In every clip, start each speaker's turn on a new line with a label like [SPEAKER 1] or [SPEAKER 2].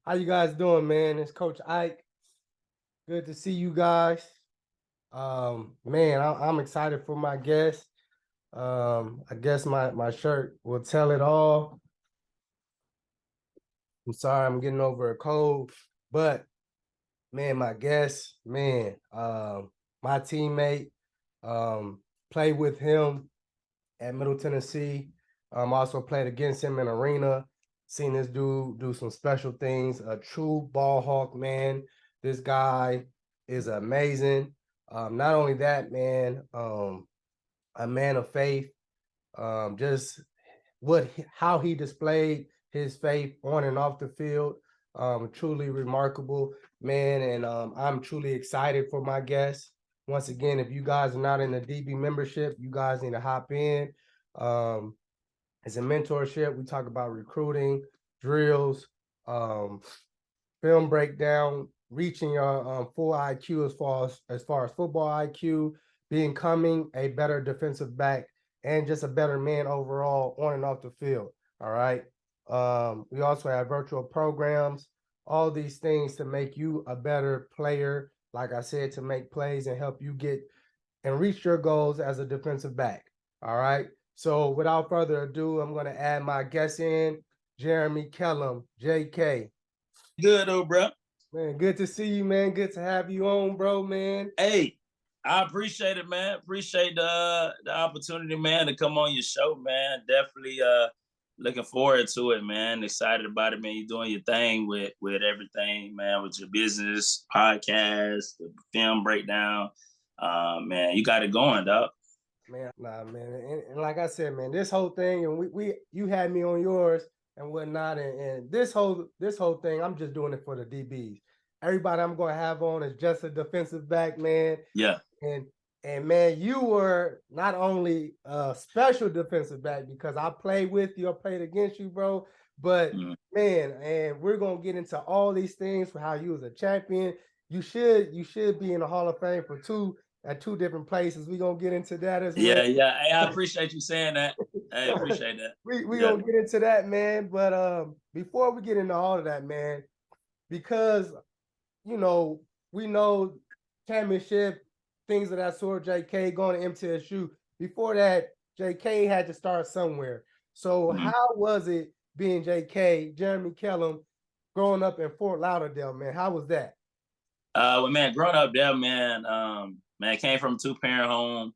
[SPEAKER 1] How you guys doing, man? It's Coach Ike. Good to see you guys. Man, I'm excited for my guest. I guess my shirt will tell it all. I'm sorry, I'm getting over a cold, but man, my guest, man, my teammate, played with him at Middle Tennessee. Also played against him in arena. Seen this dude do some special things. A true ball hawk, man. This guy is amazing. Not only that, man, a man of faith. Just how he displayed his faith on and off the field. Truly remarkable, man. And I'm truly excited for my guests. Once again, if you guys are not in the DB membership, you guys need to hop in. Um, it's a mentorship. We talk about recruiting, drills, film breakdown, reaching your full IQ as far as football IQ, becoming a better defensive back, and just a better man overall on and off the field. All right. We also have virtual programs, all these things to make you a better player. Like I said, to make plays and help you get and reach your goals as a defensive back. All right. So without further ado, I'm going to add my guest in, Jeremy Kellem, JK.
[SPEAKER 2] Good though, bro.
[SPEAKER 1] Man, good to see you, man. Good to have you on, bro, man.
[SPEAKER 2] Hey, I appreciate it, man. Appreciate the opportunity, man, to come on your show, man. Definitely looking forward to it, man. Excited about it, man. You're doing your thing with everything, man, with your business, podcast, the film breakdown. Man, you got it going, dog.
[SPEAKER 1] Man, nah, man. And like I said, man, this whole thing, and you had me on yours and whatnot, and this whole thing, I'm just doing it for the DBs. Everybody I'm gonna have on is just a defensive back, man.
[SPEAKER 2] Yeah.
[SPEAKER 1] And man, you were not only a special defensive back because I played with you, I played against you, bro. But man, and we're gonna get into all these things for how you was a champion. You should be in the Hall of Fame for two different places. We're gonna get into that as well.
[SPEAKER 2] Yeah. Hey, I appreciate you saying that. I appreciate that.
[SPEAKER 1] We
[SPEAKER 2] Yeah.
[SPEAKER 1] gonna get into that, man. But before we get into all of that, man, because we know championship, things of that sort, JK going to MTSU. Before that, JK had to start somewhere. So how was it being JK, Jeremy Kellem, growing up in Fort Lauderdale, man? How was that?
[SPEAKER 2] Well, man, growing up there, man, I came from a two-parent home,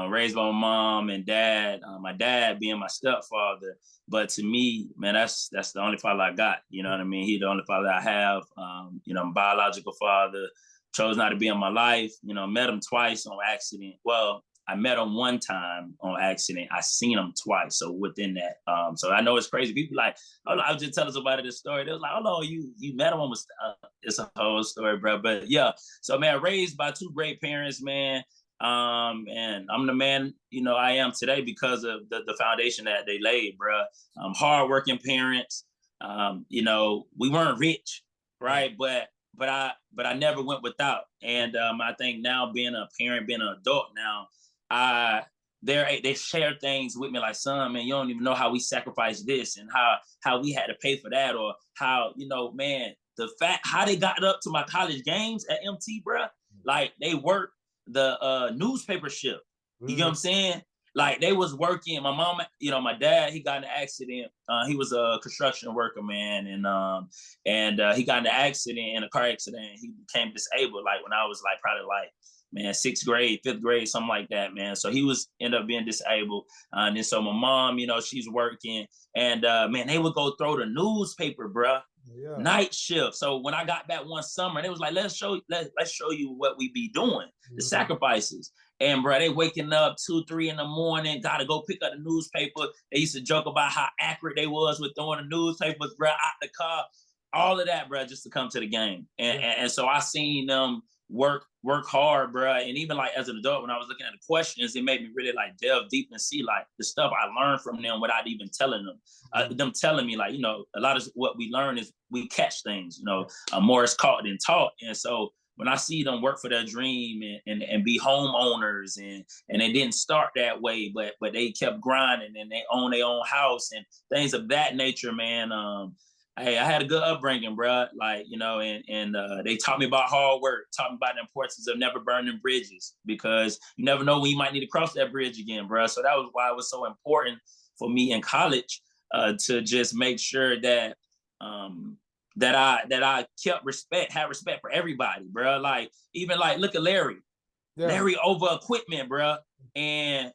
[SPEAKER 2] raised by my mom and dad. My dad being my stepfather, but to me, man, that's the only father I got. You know what I mean? He's the only father I have. My biological father chose not to be in my life. Met him twice on accident. Well, I met him one time on accident. I seen him twice. So within that, so I know it's crazy. People like, oh, I was just telling somebody this story. They was like, oh no, you met him on. It's a whole story, bro. But yeah, so man, raised by two great parents, man. And I'm the man, I am today because of the foundation that they laid, bro. Hardworking parents. We weren't rich, right? But I never went without. And I think now being a parent, being an adult now, they share things with me like, son, man, you don't even know how we sacrificed this and how we had to pay for that, or how, man, the fact how they got up to my college games at MT, bro. Like they worked the newspaper shift. You get what I'm saying? Like they was working. My mom, my dad, he got in an accident. He was a construction worker, man, and he got in an accident, in a car accident. He became disabled. Like when I was like probably like, man, 6th grade, 5th grade, something like that, man. So he ended up being disabled. And then so my mom, she's working, and man, they would go throw the newspaper, bruh. Yeah. Night shift. So when I got back one summer, they was like, let's show you what we be doing, the sacrifices. And bro, they waking up 2, 3 in the morning, gotta go pick up the newspaper. They used to joke about how accurate they was with throwing the newspapers, bro, out the car. All of that, bro, just to come to the game. And so I seen them work hard, bro. And even like as an adult, when I was looking at the questions, it made me really like delve deep and see like the stuff I learned from them without even telling them. Them telling me like, a lot of what we learn is we catch things, more is caught than taught. And so when I see them work for their dream and be homeowners, and they didn't start that way, but they kept grinding and they own their own house and things of that nature, man. Hey, I had a good upbringing, bro. Like, and they taught me about hard work, taught me about the importance of never burning bridges because you never know when you might need to cross that bridge again, bro. So that was why it was so important for me in college to just make sure that that I kept respect, had respect for everybody, bro. Like even like look at Larry,
[SPEAKER 1] Yeah.
[SPEAKER 2] Larry over equipment, bro, and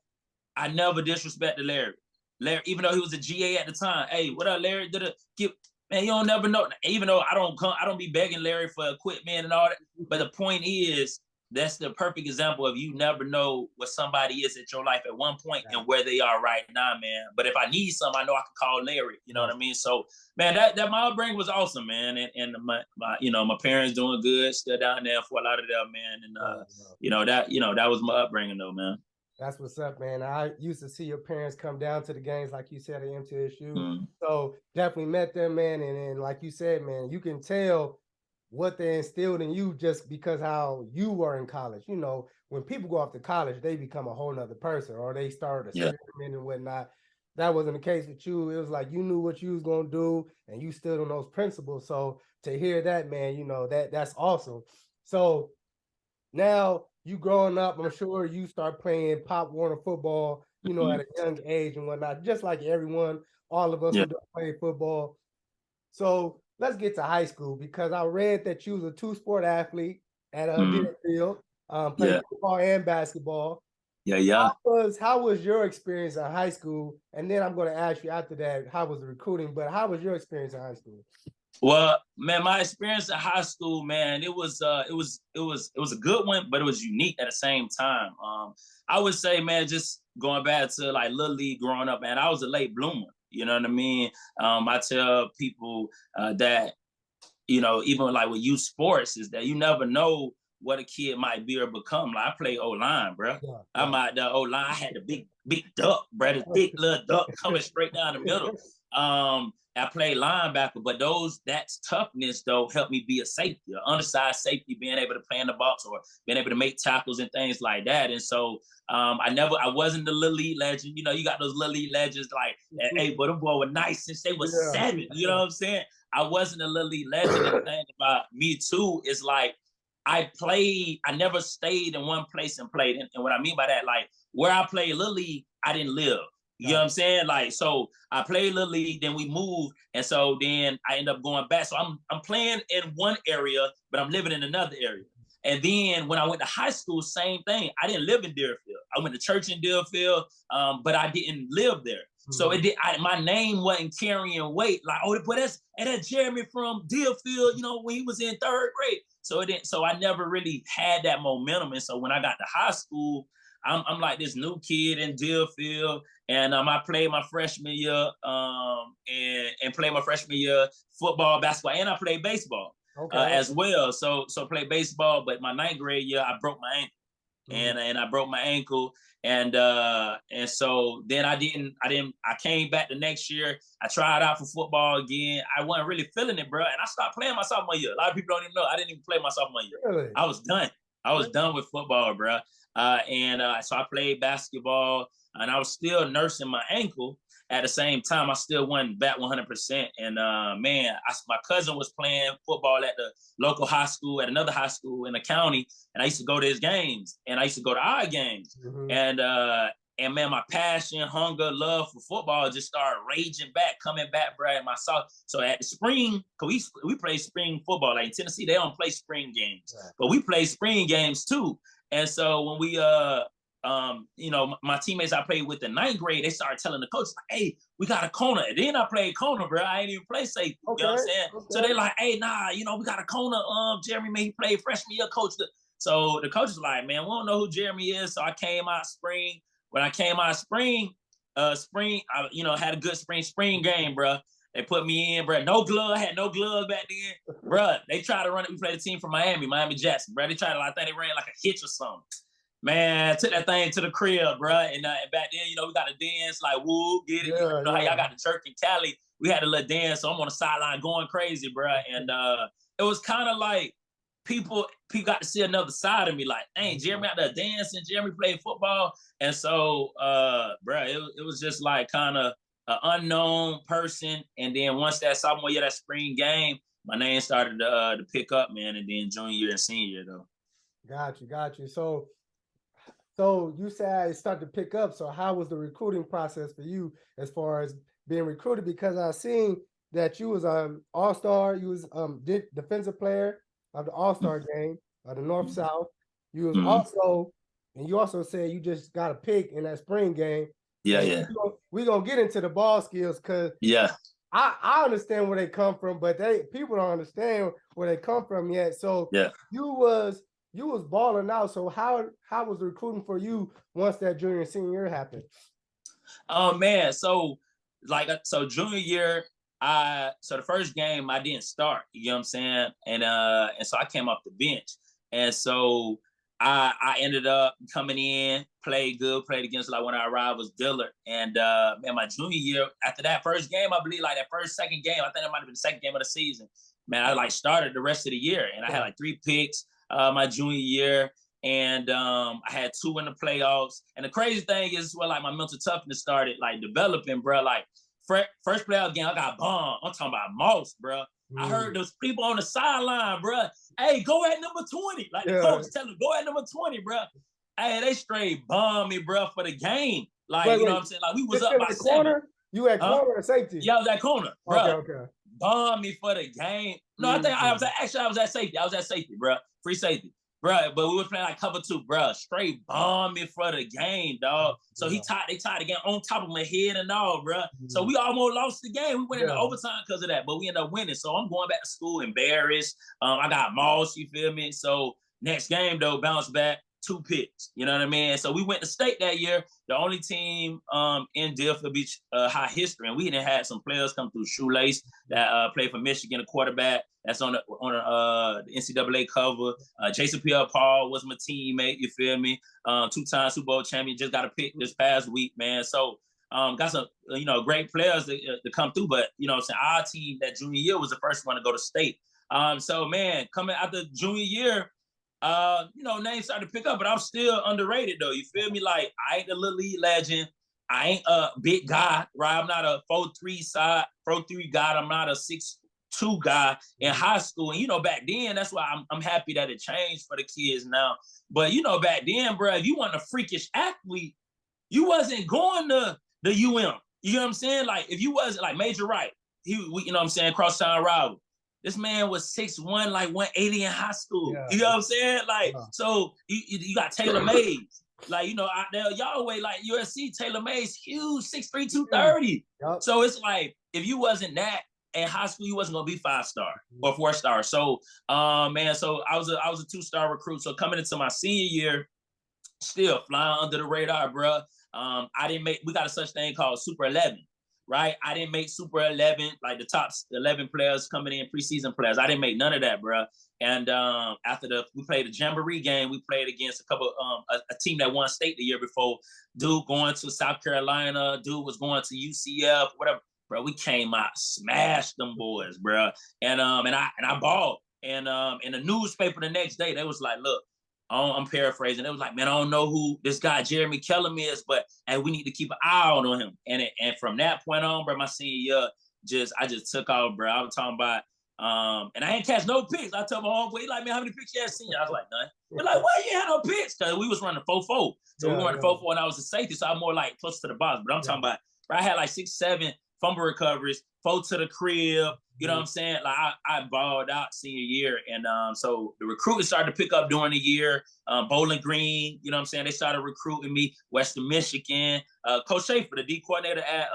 [SPEAKER 2] I never disrespected Larry. Larry, even though he was a GA at the time, hey, what up, Larry? Did a give man, you don't never know. Even though I don't be begging Larry for equipment and all that. But the point is, that's the perfect example of you never know what somebody is at your life at one point and where they are right now, man. But if I need something, I know I can call Larry. You know what I mean? So, man, that my upbringing was awesome, man. And my parents doing good, still down there for a lot of them, man. And that was my upbringing, though, man.
[SPEAKER 1] That's what's up, man. I used to see your parents come down to the games, like you said, at MTSU.
[SPEAKER 2] Mm.
[SPEAKER 1] So definitely met them, man. And like you said, man, you can tell what they instilled in you just because how you were in college. You know, when people go off to college, they become a whole nother person or they start experimenting and whatnot. That wasn't the case with you. It was like you knew what you was gonna do and you stood on those principles. So to hear that, man, that's awesome. So now you growing up, I'm sure you start playing Pop Warner football, at a young age and whatnot, just like everyone, all of us who don't play football. So let's get to high school because I read that you was a two-sport athlete at Deerfield, played football and basketball.
[SPEAKER 2] Yeah.
[SPEAKER 1] How was your experience in high school? And then I'm going to ask you after that, how was the recruiting? But how was your experience in high school?
[SPEAKER 2] Well, man, my experience in high school, man, it was a good one, but it was unique at the same time. I would say, man, just going back to like Little League growing up, man, I was a late bloomer. You know what I mean? I tell people that even like with youth sports, is that you never know what a kid might be or become. Like I play O-line, bro. I'm out there O-line. I had the big duck, bro, the thick little duck coming straight down the middle. I played linebacker, but that's toughness though helped me be a safety, an undersized safety, being able to play in the box or being able to make tackles and things like that. And so I wasn't the Little League legend. You got those Little League legends like, hey, but them boy were nice since they were 7. You know what I'm saying? I wasn't a Little League legend. And the thing about me too is like I never stayed in one place and played. And what I mean by that, like where I played Little League, I didn't live. You know what I'm saying? Like, so I played Little League, then we moved. And so then I end up going back. So I'm playing in one area, but I'm living in another area. And then when I went to high school, same thing. I didn't live in Deerfield. I went to church in Deerfield, but I didn't live there. So my name wasn't carrying weight. Like, oh, but that's Jeremy from Deerfield, when he was in 3rd grade. So I never really had that momentum. And so when I got to high school, I'm like this new kid in Deerfield, and I played my freshman year, and played my freshman year football, basketball, and I played baseball as well. So played baseball, but my 9th grade year I broke my ankle, and I broke my ankle, and so then I came back the next year. I tried out for football again. I wasn't really feeling it, bro, and I stopped playing my sophomore year. A lot of people don't even know I didn't even play my sophomore year.
[SPEAKER 1] Really?
[SPEAKER 2] I was done. I was done with football, bro. So I played basketball, and I was still nursing my ankle. At the same time, I still wasn't back 100%. And my cousin was playing football at the local high school, at another high school in the county, and I used to go to his games, and I used to go to our games. And man, my passion, hunger, love for football just started raging back, coming back, bro. So at the spring, cause we play spring football. Like in Tennessee, they don't play spring games, but we play spring games too. And so when we my teammates I played with in 9th grade, they started telling the coach, like, hey, we got a corner. And then I played corner, bro. I ain't even play safety. You know what I'm saying? So they like, hey, nah, we got a corner. Jeremy, man, he played freshman year, coach. So the coach was like, man, we don't know who Jeremy is. So I came out spring. When I came out spring, I had a good spring game, bro. They put me in, bro. No glove, had no gloves back then, bro. They tried to run it. We played a team from Miami Jackson, bro. They tried to, I think they ran like a hitch or something. Man, took that thing to the crib, bro. And back then, we got to dance like, woo, get it. How y'all got the church in Cali. We had a little dance, so I'm on the sideline going crazy, bro. And it was kind of like people got to see another side of me. Like, dang, Jeremy out there dancing. Jeremy played football. And so, bro, it was just like kind of an unknown person. And then once that sophomore year, that spring game, my name started to pick up, man. And then junior year and senior year, though.
[SPEAKER 1] Got you. So you said it started to pick up. So how was the recruiting process for you as far as being recruited? Because I seen that you was all-star, you was defensive player of the all-star game of the North-South. You was also, and you also said you just got a pick in that spring game.
[SPEAKER 2] Yeah,
[SPEAKER 1] and
[SPEAKER 2] yeah.
[SPEAKER 1] We're gonna get into the ball skills because I understand where they come from, but people don't understand where they come from yet. So you was balling out. So how was the recruiting for you once that junior and senior year happened?
[SPEAKER 2] Oh man, so junior year, so the first game I didn't start, you know what I'm saying? And so I came off the bench. And so I ended up coming in, played good, played against like one of our rivals, Dillard. And man, my junior year, after that first game, I believe like that second game, I think it might have been the second game of the season. Man, I like started the rest of the year and I had like 3 picks my junior year. And I had 2 in the playoffs. And the crazy thing is, well, like my mental toughness started like developing, bro. Like first playoff game, I got bombed. I'm talking about Moss, bro. I heard those people on the sideline, bro. Hey, go at number 20. Like the coach tell them, go at number 20, bro. Hey, they straight bombed me, bro, for the game. Like, you know what I'm saying? Like we was up by 7.
[SPEAKER 1] Corner? You at corner or safety?
[SPEAKER 2] Yeah, I was at corner, bro.
[SPEAKER 1] Okay.
[SPEAKER 2] Bombed me for the game. No, I think I was at safety. I was at safety, bro. Free safety. Bro, but we were playing like cover 2, bro. Straight bomb me for the game, dog. So they tied the game on top of my head and all, bro. So we almost lost the game. We went into overtime because of that, but we ended up winning. So I'm going back to school embarrassed. I got Moss, you feel me? So next game though, bounce back, 2 picks. You know what I mean? So we went to state that year, the only team in Deerfield Beach high history, and we even had some players come through. Shoelace that played for Michigan, a quarterback that's on the NCAA cover. Jason Pierre-Paul was my teammate. You feel me? 2-time Super Bowl champion. Just got a pick this past week, man. So got some great players to come through. But you know, what I'm saying, our team that junior year was the first one to go to state. So man, coming out the junior year. Names started to pick up, but I'm still underrated though. You feel me? Like I ain't the little league legend. I ain't a big guy, right? I'm not a 4'3" guy. I'm not a 6'2" guy in high school. And back then, that's why I'm happy that it changed for the kids now. But back then, bro, if you want a freakish athlete, you wasn't going to the UM. You know what I'm saying? Like if you wasn't like Major Wright, crosstown rival. This man was 6'1", like 180 in high school. Yeah. You know what I'm saying? Like, so you got Taylor Mays. Like, out there, y'all way like USC, Taylor Mays, huge, 6'3", 230. Yep. So it's like, if you wasn't that in high school, you wasn't gonna be 5-star or 4-star. So, man, so I was a 2-star recruit. So coming into my senior year, still flying under the radar, bro. We got a such thing called Super 11. Right? I didn't make Super 11, like the top 11 players coming in, preseason players. I didn't make none of that, bro. And after we played a Jamboree game, we played against a team that won state the year before. Dude going to South Carolina, dude was going to UCF, whatever. Bro, we came out, smashed them boys, bro. And I balled. And in the newspaper the next day, they was like, look, I'm paraphrasing. It was like, man, I don't know who this guy Jeremy Kellem is, but hey, we need to keep an eye on him. And from that point on, bro, my senior year, I just took off, bro. I was talking about, and I ain't catch no picks. I told my homeboy, he like, man, how many picks you had senior? I was like, none. But like, why you had no picks? Because we was running 4-4. So we running 4-4, and I was a safety, so I'm more like close to the box. But I'm talking about, bro, I had like 6, 7 fumble recoveries, 4 to the crib. You know what I'm saying? Like I balled out senior year. And so the recruiting started to pick up during the year. Bowling Green, you know what I'm saying? They started recruiting me. Western Michigan. Coach Schaefer, the D coordinator at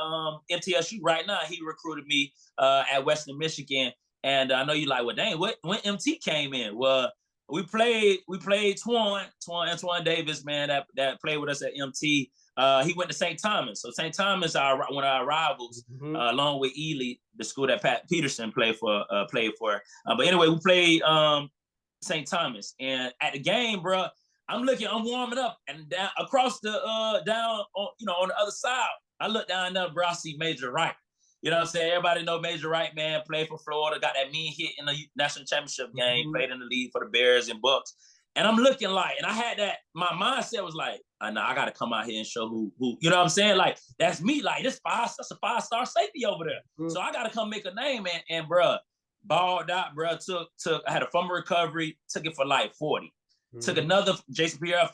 [SPEAKER 2] MTSU right now, he recruited me at Western Michigan. And I know you're like, well, dang, when MT came in? Well, we played Antoine Davis, man, that played with us at MT. He went to St. Thomas. So St. Thomas, one of our rivals, along with Ely, the school that Pat Peterson played for. But anyway, we played St. Thomas, and at the game, bro, I'm warming up, and down across the on the other side, I look down there, bro, I see Major Wright. You know what I'm saying? Everybody know Major Wright, man, played for Florida, got that mean hit in the national championship game, played in the league for the Bears and Bucks. And I'm looking like, and I had that, my mindset was like, no, I got to come out here and show who, you know what I'm saying? Like, that's me. Like, that's a 5-star safety over there.
[SPEAKER 1] Mm-hmm.
[SPEAKER 2] So I got to come make a name. And bro, balled out, bro. I had a fumble recovery, took it for like 40. Mm-hmm. Took another, Jason Pierre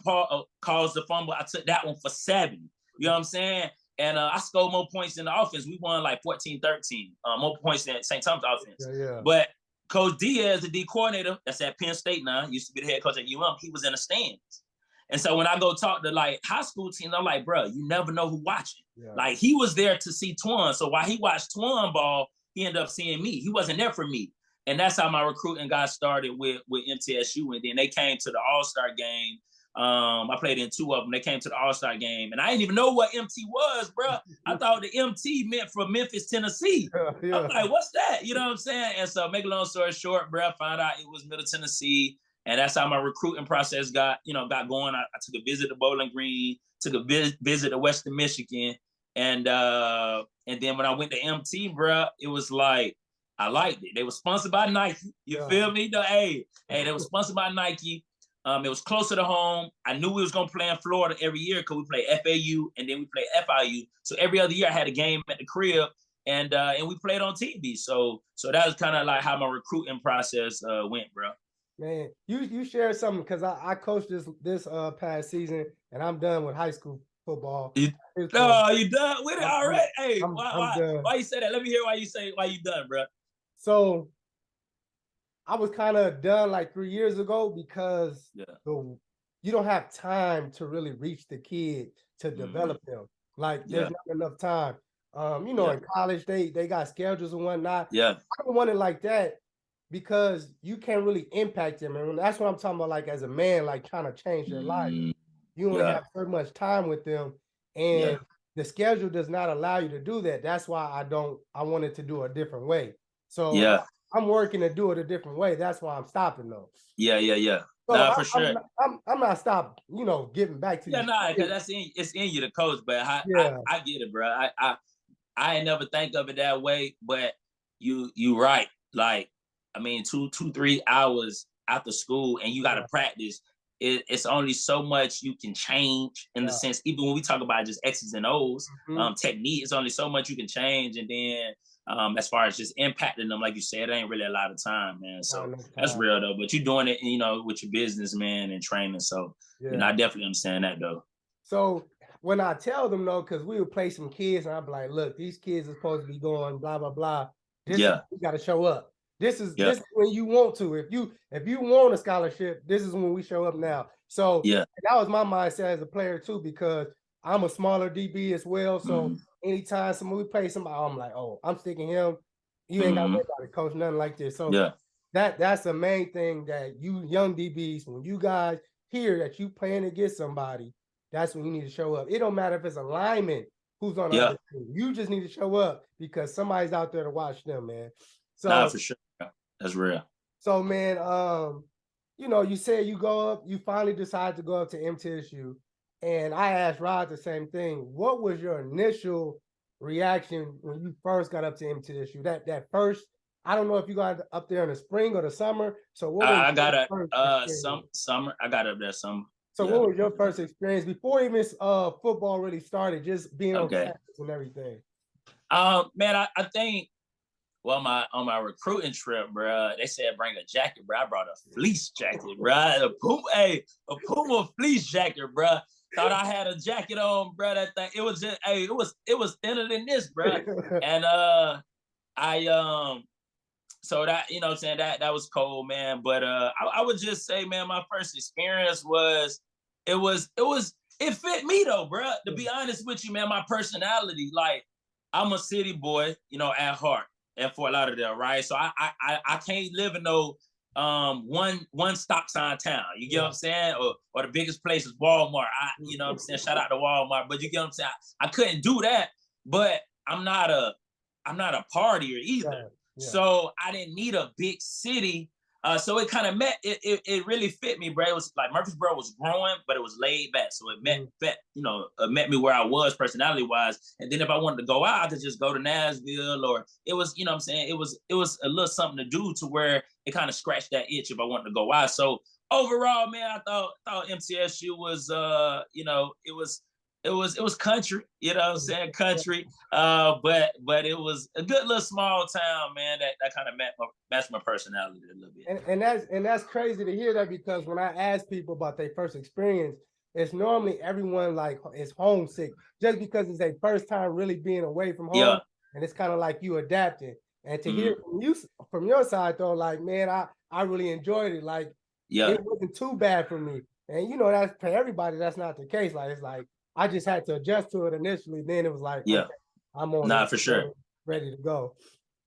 [SPEAKER 2] caused the fumble. I took that one for 7. You know what I'm saying? And I scored more points in the offense. We won like 14-13, more points than St. Thomas offense.
[SPEAKER 1] Yeah.
[SPEAKER 2] But Coach Diaz, the D coordinator, that's at Penn State now, used to be the head coach at UM, he was in the stands. And so when I go talk to like high school teams, I'm like, bro, you never know who's watching. Yeah. Like, he was there to see Twan. So while he watched Twan ball, he ended up seeing me. He wasn't there for me. And that's how my recruiting got started with MTSU. And then they came to the All-Star game. I played in 2 of them. They came to the All-Star game, and I didn't even know what MT was, bro. I thought the MT meant from Memphis, Tennessee. Yeah. I'm like, what's that? You know what I'm saying? And so, make a long story short, bro, I found out it was Middle Tennessee, and that's how my recruiting process got going. I took a visit to Bowling Green, took a visit to Western Michigan, and then when I went to MT, bro, it was like, I liked it. They were sponsored by Nike. You feel me? Hey, they were sponsored by Nike. It was closer to home. I knew we was gonna play in Florida every year because we play FAU and then we play FIU. So every other year I had a game at the crib, and we played on TV. So that was kind of like how my recruiting process went, bro.
[SPEAKER 1] Man, you shared something because I coached this past season, and I'm done with high school football.
[SPEAKER 2] You done with it already? Hey, why you say that? Let me hear why you done, bro.
[SPEAKER 1] So I was kind of done like 3 years ago because you don't have time to really reach the kid to develop them. Like, there's not enough time. In college they got schedules and whatnot.
[SPEAKER 2] Yeah,
[SPEAKER 1] I don't want it like that because you can't really impact them, and that's what I'm talking about. Like, as a man, like trying to change their life, you only have so much time with them, and the schedule does not allow you to do that. That's why I wanted to do a different way. So I'm working to do it a different way. That's why I'm stopping though.
[SPEAKER 2] Yeah.
[SPEAKER 1] So
[SPEAKER 2] nah, for sure.
[SPEAKER 1] I'm not stopped, getting back to you.
[SPEAKER 2] Yeah, because it's in you to coach, but I get it, bro. I ain't never think of it that way, but you right. Like, I mean, 2-3 hours after school, and you got to practice. It's only so much you can change in the sense, even when we talk about just X's and O's, technique, it's only so much you can change. And then as far as just impacting them, like you said, it ain't really a lot of time, man. So that's real though. But you're doing it, with your business, man, and training. So I definitely understand that though.
[SPEAKER 1] So when I tell them though, because we would play some kids, and I'd be like, look, these kids are supposed to be going blah blah blah. You got to show up. This is when you want to. If you want a scholarship, this is when we show up now. So that was my mindset as a player too, because I'm a smaller DB as well. So anytime we play somebody, I'm like, oh, I'm sticking him. You ain't got to worry about it, coach, nothing like this. So that's the main thing, that you young DBs, when you guys hear that you playing against somebody, that's when you need to show up. It don't matter if it's a lineman who's on the other team. You just need to show up because somebody's out there to watch them, man. So
[SPEAKER 2] for sure. That's real.
[SPEAKER 1] So, man, you said you finally decided to go up to MTSU, and I asked Rod the same thing. What was your initial reaction when you first got up to MTSU? That first, I don't know if you got up there in the spring or the summer. So what was
[SPEAKER 2] I got summer. I got up there summer.
[SPEAKER 1] So what was your first experience before even football really started? Just being on campus and everything.
[SPEAKER 2] Man, I think. Well, on my recruiting trip, bro, they said bring a jacket, bro. I brought a fleece jacket, bro. A Puma fleece jacket, bro. Thought I had a jacket on, bro. That thing, it was just, it was thinner than this, bro. And so that, what I'm saying, that was cold, man. But I would just say, man, my first experience it fit me though, bro. To be honest with you, man, my personality, like, I'm a city boy, at heart. At Fort Lauderdale, right? So I can't live in no one stop sign town. You get what I'm saying? Or the biggest place is Walmart. You know what I'm saying? Shout out to Walmart. But you get what I'm saying? I couldn't do that, but I'm not a partier either. So I didn't need a big city. So it kind of it really fit me, bro. It was like Murfreesboro was growing, but it was laid back. So it met me where I was personality wise. And then if I wanted to go out, I could just go to Nashville, or it was, what I'm saying, it was a little something to do to where it kind of scratched that itch if I wanted to go out. So overall, man, I thought MTSU was it was country, you know what I'm saying? Country. But it was a good little small town, man, that kind of matched my personality a little bit.
[SPEAKER 1] And that's crazy to hear that, because when I ask people about their first experience, it's normally everyone like is homesick just because it's their first time really being away from home.
[SPEAKER 2] Yeah.
[SPEAKER 1] And it's kind of like you adapting. And to hear
[SPEAKER 2] Mm-hmm.
[SPEAKER 1] from your side though, like, man, I really enjoyed it. Like,
[SPEAKER 2] Yeah.
[SPEAKER 1] it wasn't too bad for me. And you know, that's for everybody, that's not the case. Like, it's like I just had to adjust to it initially. Then it was like,
[SPEAKER 2] Yeah.
[SPEAKER 1] okay, I'm on
[SPEAKER 2] Nah,
[SPEAKER 1] it,
[SPEAKER 2] for sure.
[SPEAKER 1] ready to go.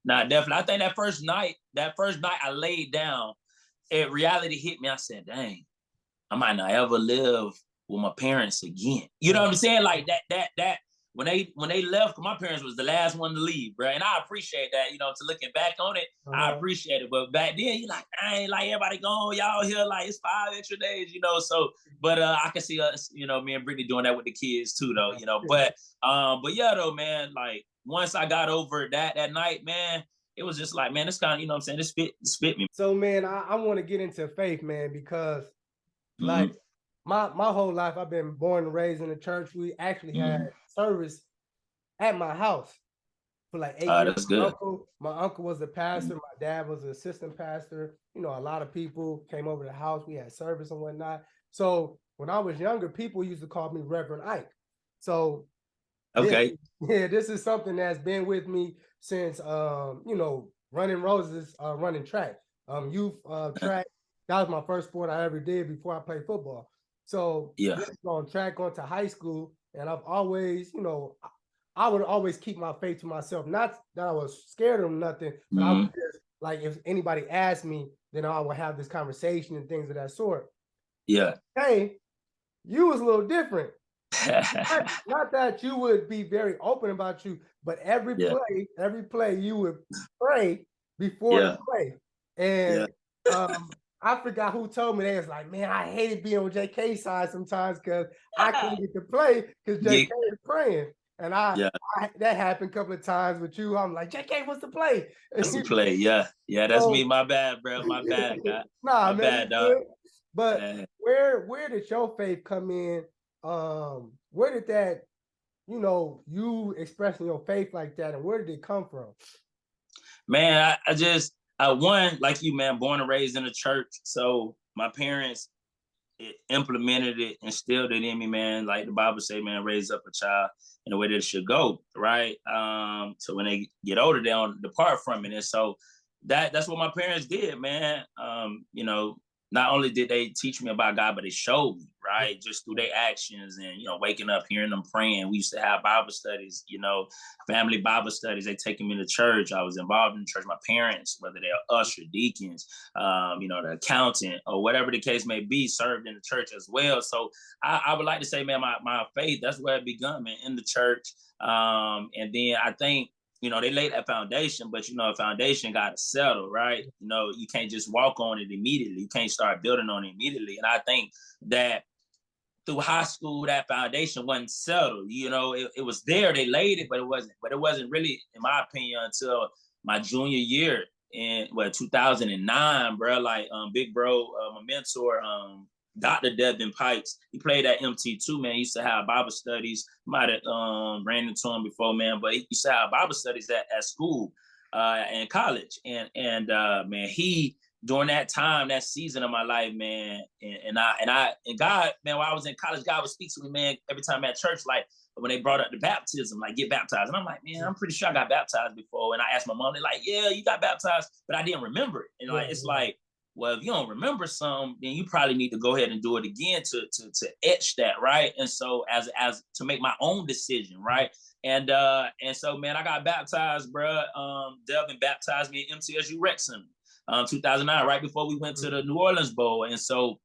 [SPEAKER 2] Nah, definitely. I think that first night I laid down, reality hit me. I said, dang, I might not ever live with my parents again. You know what I'm saying? Like that when they left, my parents was the last one to leave, bro. And I appreciate that, to looking back on it, I appreciate it. But back then, you like, I ain't like everybody gone, y'all here, like it's 5 extra days, so but I can see us, me and Brittany doing that with the kids too, though, But yeah, though, man, like once I got over that night, man, it was just like, man, this kind of, what I'm saying, this fit me.
[SPEAKER 1] So, man, I want to get into faith, man, because like my whole life I've been born and raised in the church. We actually had service at my house for like 8 years.
[SPEAKER 2] That's good.
[SPEAKER 1] My uncle was the pastor. My dad was the assistant pastor. A lot of people came over to the house. We had service and whatnot. So when I was younger, people used to call me Reverend Ike. So
[SPEAKER 2] okay,
[SPEAKER 1] this is something that's been with me since running roses, running track, youth track. That was my first sport I ever did before I played football. So
[SPEAKER 2] yeah,
[SPEAKER 1] on track, going to high school, and I've always, I would always keep my faith to myself. Not that I was scared of nothing, but I was just like, if anybody asked me, then I would have this conversation and things of that sort.
[SPEAKER 2] Yeah.
[SPEAKER 1] Hey, you was a little different. Not that you would be very open about you, but every play you would pray before the play. And I forgot who told me. They was like, man, I hated being on JK's side sometimes because I couldn't get to play because JK is praying. And that happened a couple of times with you. I'm like, JK, what's the play?
[SPEAKER 2] What's the play? Yeah. That's me. My bad, bro. My bad, God.
[SPEAKER 1] Nah,
[SPEAKER 2] my
[SPEAKER 1] man,
[SPEAKER 2] bad, dog.
[SPEAKER 1] But where did your faith come in? Where did that, you expressing your faith like that, and where did it come from?
[SPEAKER 2] Man, I one, like you, man, born and raised in the church. So my parents implemented it, instilled it in me, man. Like the Bible say, man, raise up a child in the way that it should go, right? So when they get older, they don't depart from it. And so that's what my parents did, man. Not only did they teach me about God, but they showed me, right? Just through their actions and, waking up, hearing them praying. We used to have Bible studies, family Bible studies. They taking me to church. I was involved in the church. My parents, whether they're usher, deacons, the accountant or whatever the case may be, served in the church as well. So I would like to say, man, my faith, that's where it begun, man, in the church. And then I think, they laid that foundation, but a foundation got to settle, right? You can't just walk on it immediately. You can't start building on it immediately. And I think that through high school, that foundation wasn't settled. It was there, they laid it, but it wasn't really, in my opinion, until my junior year in 2009, bro. Like big bro, my mentor, Dr. Devin Pikes, he played at MT2, man. He used to have Bible studies. Might have ran into him before, man, but he used to have Bible studies at school and college. And man, he, during that time, that season of my life, man, and God, man, while I was in college, God would speak to me, man, every time at church, like when they brought up the baptism, like get baptized. And I'm like, man, I'm pretty sure I got baptized before. And I asked my mom, they're like, yeah, you got baptized, but I didn't remember it. And like, it's like, well, if you don't remember some, then you probably need to go ahead and do it again to etch that, right? And so as to make my own decision, right? And so, man, I got baptized, bro. Devin baptized me at MTSU Rec Center, 2009, right before we went to the New Orleans Bowl. And so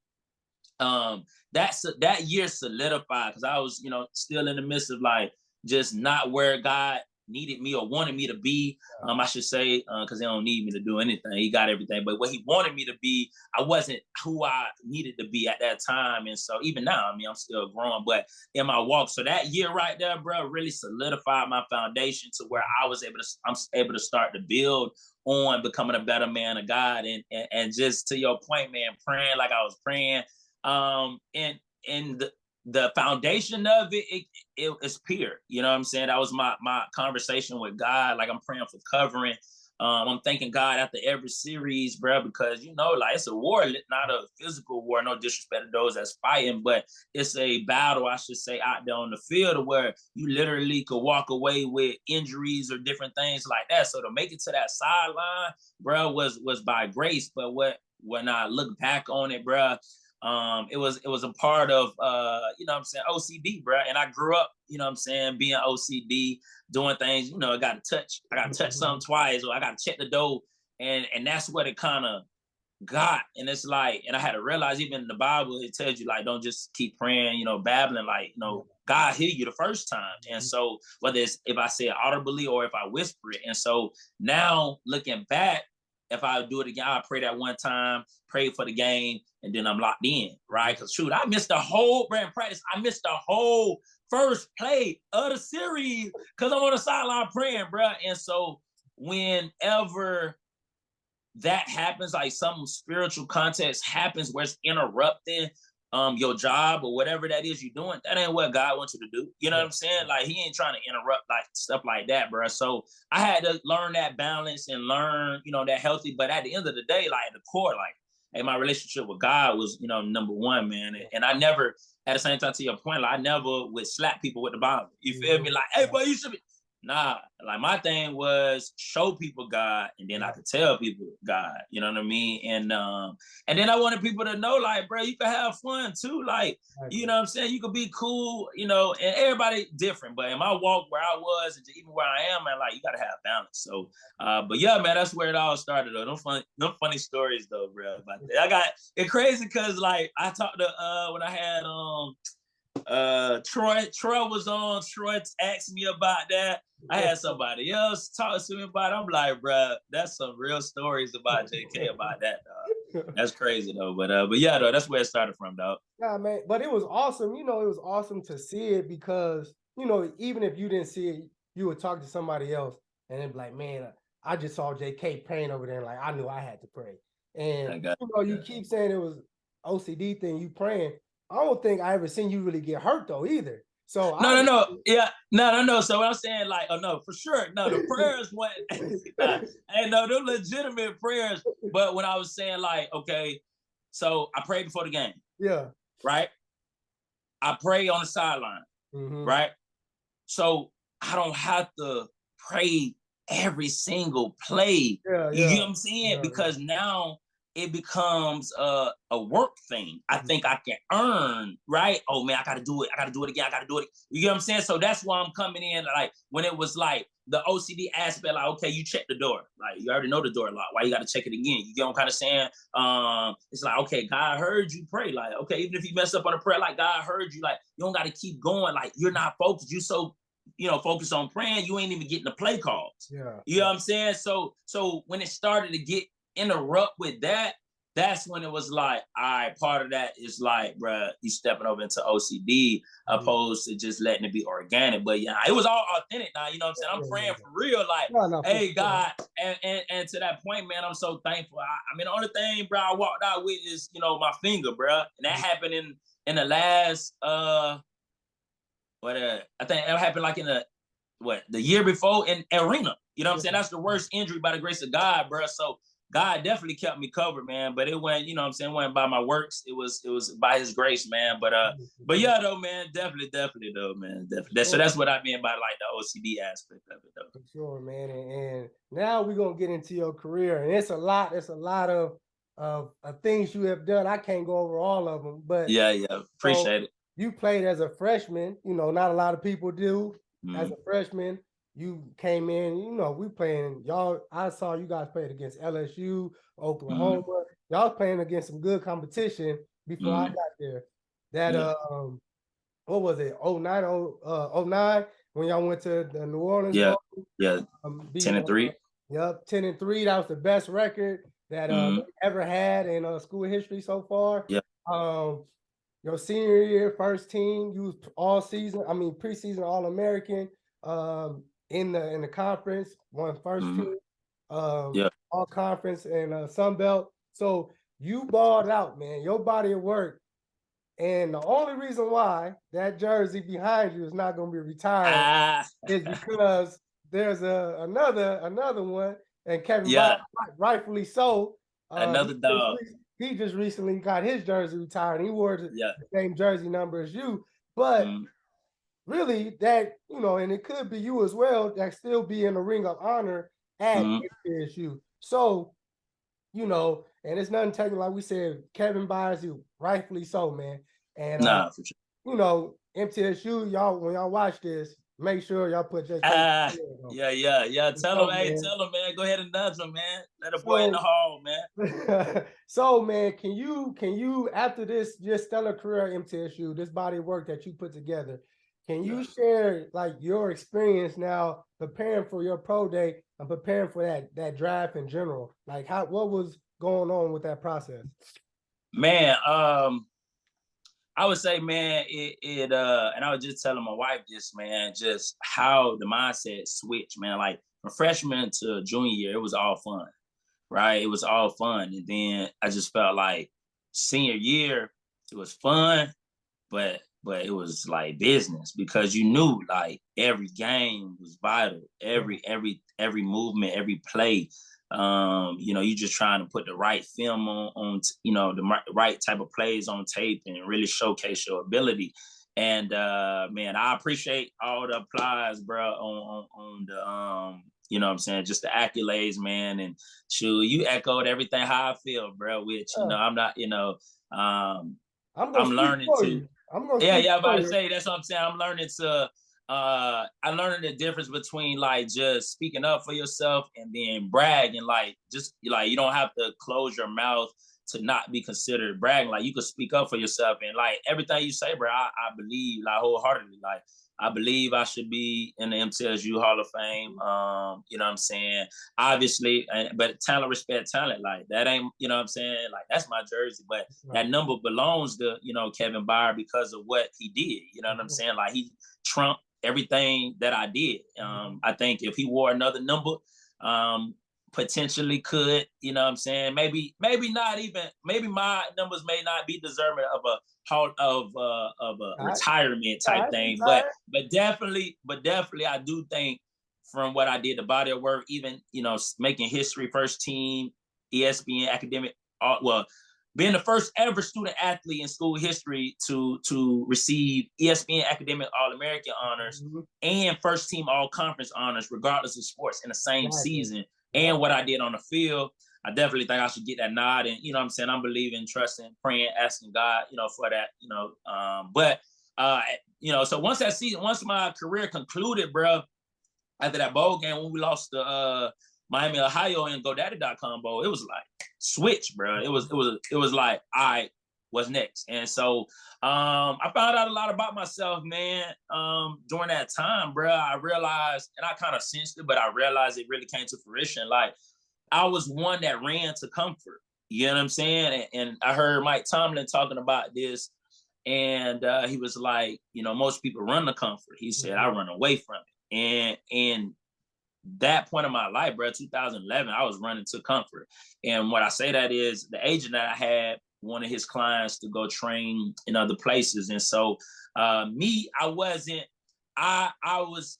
[SPEAKER 2] that year solidified, because I was, still in the midst of like just not where God needed me or wanted me to be. I should say, because he don't need me to do anything. He got everything. But what he wanted me to be, I wasn't who I needed to be at that time. And so even now, I mean, I'm still growing, but in my walk. So that year right there, bro, really solidified my foundation to where I'm able to start to build on becoming a better man of God. And just to your point, man, praying like I was praying. And the foundation of it's pure. You know what I'm saying? That was my conversation with God. Like I'm praying for covering. I'm thanking God after every series, bro, because like it's a war, not a physical war. No disrespect to those that's fighting, but it's a battle, I should say, out there on the field where you literally could walk away with injuries or different things like that. So to make it to that sideline, bro, was by grace. But when I look back on it, bro, it was a part of OCD, bro. And I grew up, being OCD, doing things, I gotta touch something twice, or I gotta check the door. And that's what it kind of got. And it's like, and I had to realize, even in the Bible, it tells you, like, don't just keep praying, babbling, like, God hear you the first time. And so whether it's if I say it audibly or if I whisper it. And so now looking back, if I do it again, I pray that one time, pray for the game, and then I'm locked in, right? Because shoot, I missed the whole brand practice. I missed the whole first play of the series because I'm on the sideline praying, bro. And so whenever that happens, like some spiritual context happens where it's interrupting your job or whatever that is you're doing, that ain't what God wants you to do. You know what I'm saying? Like he ain't trying to interrupt like stuff like that, bro. So I had to learn that balance and learn, that healthy. But at the end of the day, like the core, like, hey, my relationship with God was, number one, man. And I never, at the same time, to your point, like I never would slap people with the Bible. You feel me? Like, hey, boy, you should be. Nah, like my thing was show people God, and then I could tell people God. You know what I mean? And then I wanted people to know, like, bro, you can have fun too. Like, you know what I'm saying? You could be cool, and everybody different. But in my walk where I was, and even where I am, man, like you gotta have balance. So, but yeah, man, that's where it all started. Though, no funny stories though, bro. But I got it crazy because like I talked to when I had Troy was on. Troy asked me about that. I had somebody else talk to me about it. I'm like, bro, that's some real stories about JK about that, dog. That's crazy though. But yeah, though, that's where it started from, dog.
[SPEAKER 1] Yeah, man. But it was awesome. It was awesome to see it because, even if you didn't see it, you would talk to somebody else and it'd be like, man, I just saw JK praying over there. And like, I knew I had to pray. And, you keep saying it was OCD thing, you praying. I don't think I ever seen you really get hurt though either. So
[SPEAKER 2] no. Yeah, no. So I'm saying, like, oh no, for sure. No, the prayers went and no, they're legitimate prayers. But when I was saying, like, okay, so I prayed before the game.
[SPEAKER 1] Yeah.
[SPEAKER 2] Right? I pray on the sideline. Right? So I don't have to pray every single play. You know what I'm saying? Because now it becomes a work thing. I think I can earn, right? Oh man, I gotta do it. I gotta do it again. I gotta do it. You know what I'm saying? So that's why I'm coming in, like when it was like the OCD aspect, like, okay, you check the door. Like you already know the door lock. Why you gotta check it again? You get what I'm kind of saying? It's like, okay, God heard you pray. Like, okay, even if you mess up on a prayer, like God heard you, like you don't gotta keep going. Like you're not focused. You so focus on praying, you ain't even getting the play calls.
[SPEAKER 1] Yeah.
[SPEAKER 2] You know what I'm saying? So when it started to get interrupt with that, that's when it was like, all right, part of that is like, bruh, you stepping over into OCD opposed to just letting it be organic. But yeah, it was all authentic now, you know what I'm saying? I'm praying for real, like, hey, God, and to that point, man, I'm so thankful. I mean, the only thing, bro, I walked out with is, my finger, bro. And that happened in the last, I think it happened like in the year before in arena. You know what I'm saying? That's the worst injury by the grace of God, bro. So God definitely kept me covered, man. But it went, it wasn't by my works. It was by his grace, man. But yeah, though, man, definitely though, man. Definitely. So that's what I mean by like the OCD aspect of it, though.
[SPEAKER 1] For sure, man. And now we're gonna get into your career. And it's a lot of things you have done. I can't go over all of them, but
[SPEAKER 2] yeah. Appreciate it.
[SPEAKER 1] You played as a freshman, not a lot of people do. As a freshman, you came in, we playing y'all. I saw you guys played against LSU, Oklahoma. Y'all playing against some good competition before I got there. That what was it? 09 when y'all went to the New Orleans Bowl?
[SPEAKER 2] Yeah,
[SPEAKER 1] Beat
[SPEAKER 2] 10-3.
[SPEAKER 1] yep, 10-3. That was the best record that
[SPEAKER 2] Mm-hmm.
[SPEAKER 1] they ever had in school history so far.
[SPEAKER 2] Yeah.
[SPEAKER 1] Your senior year, first team, you was all season. I mean, preseason All American. In the conference, won first
[SPEAKER 2] Mm-hmm.
[SPEAKER 1] team.
[SPEAKER 2] Yeah.
[SPEAKER 1] All conference and Sun Belt. So you balled out, man. Your body of work. And the only reason why that jersey behind you is not going to be retired
[SPEAKER 2] Ah.
[SPEAKER 1] is because there's another one, and Kevin Byard,
[SPEAKER 2] Yeah.
[SPEAKER 1] rightfully so.
[SPEAKER 2] Another dog.
[SPEAKER 1] He just recently got his jersey retired. He wore the
[SPEAKER 2] Yeah.
[SPEAKER 1] same jersey number as you, but
[SPEAKER 2] Mm-hmm.
[SPEAKER 1] really that, and it could be you as well, that still be in the ring of honor at
[SPEAKER 2] Mm-hmm.
[SPEAKER 1] MTSU. So, and it's nothing taken, like we said, Kevin Byers, you rightfully so, man. And
[SPEAKER 2] Nah, for sure.
[SPEAKER 1] MTSU, y'all, when y'all watch this, make sure y'all put just pay.
[SPEAKER 2] Ah, yeah. Tell him,
[SPEAKER 1] So,
[SPEAKER 2] hey,
[SPEAKER 1] man.
[SPEAKER 2] tell him, man. Go ahead and nudge him, man. Let a boy in the
[SPEAKER 1] So,
[SPEAKER 2] hall, man.
[SPEAKER 1] so man, can you after this just stellar career at MTSU, this body of work that you put together, can you share like your experience now preparing for your pro day and preparing for that draft in general? Like what was going on with that process?
[SPEAKER 2] Man, I would say, man, and I was just telling my wife this, man, just how the mindset switched, man. Like from freshman to junior year, it was all fun, right? It was all fun. And then I just felt like senior year, it was fun, but it was like business because you knew like every game was vital, every movement, every play. You just trying to put the right film on the right type of plays on tape and really showcase your ability. And man, I appreciate all the applause, bro, on the you know what I'm saying, just the accolades, man. And shoot, you echoed everything how I feel, bro. Which I'm not,
[SPEAKER 1] I'm gonna
[SPEAKER 2] I'm
[SPEAKER 1] speak
[SPEAKER 2] learning
[SPEAKER 1] for
[SPEAKER 2] to
[SPEAKER 1] you. I'm gonna
[SPEAKER 2] yeah,
[SPEAKER 1] speak
[SPEAKER 2] I'm about
[SPEAKER 1] for
[SPEAKER 2] to
[SPEAKER 1] you.
[SPEAKER 2] say that's what I'm saying. I'm learning to I learning the difference between like just speaking up for yourself and then bragging. Like just like you don't have to close your mouth to not be considered bragging. Like you could speak up for yourself and like everything you say, bro, I believe like wholeheartedly. Like I believe I should be in the MTSU Hall of Fame. You know what I'm saying? Obviously, but talent, respect talent. Like that ain't, you know what I'm saying? Like that's my jersey, but that number belongs to, Kevin Byard because of what he did. You know what I'm saying? Like he trumped everything that I did. I think if he wore another number, potentially could, you know what I'm saying? Maybe not even, maybe my numbers may not be deserving of a retirement type thing. But definitely I do think from what I did, the body of work, even, making history, first team, ESPN academic, being the first ever student athlete in school history to receive ESPN academic All-American honors and first team all-conference honors, regardless of sports, in the same season. And what I did on the field, I definitely think I should get that nod. And, you know what I'm saying? I'm believing, trusting, praying, asking God, for that, so once that season, once my career concluded, bro, after that bowl game, when we lost to Miami, Ohio in GoDaddy.com bowl, it was like switch, bro. It was like, all right, what's next? And so I found out a lot about myself, man, during that time, bro. I realized, and I kind of sensed it, but I realized it really came to fruition. Like I was one that ran to comfort. You know what I'm saying? And I heard Mike Tomlin talking about this, and he was like, most people run to comfort. He said, I run away from it. And that point of my life, bro, 2011, I was running to comfort. And what I say that is the agent that I had wanted his clients to go train in other places. And so me, I wasn't, I was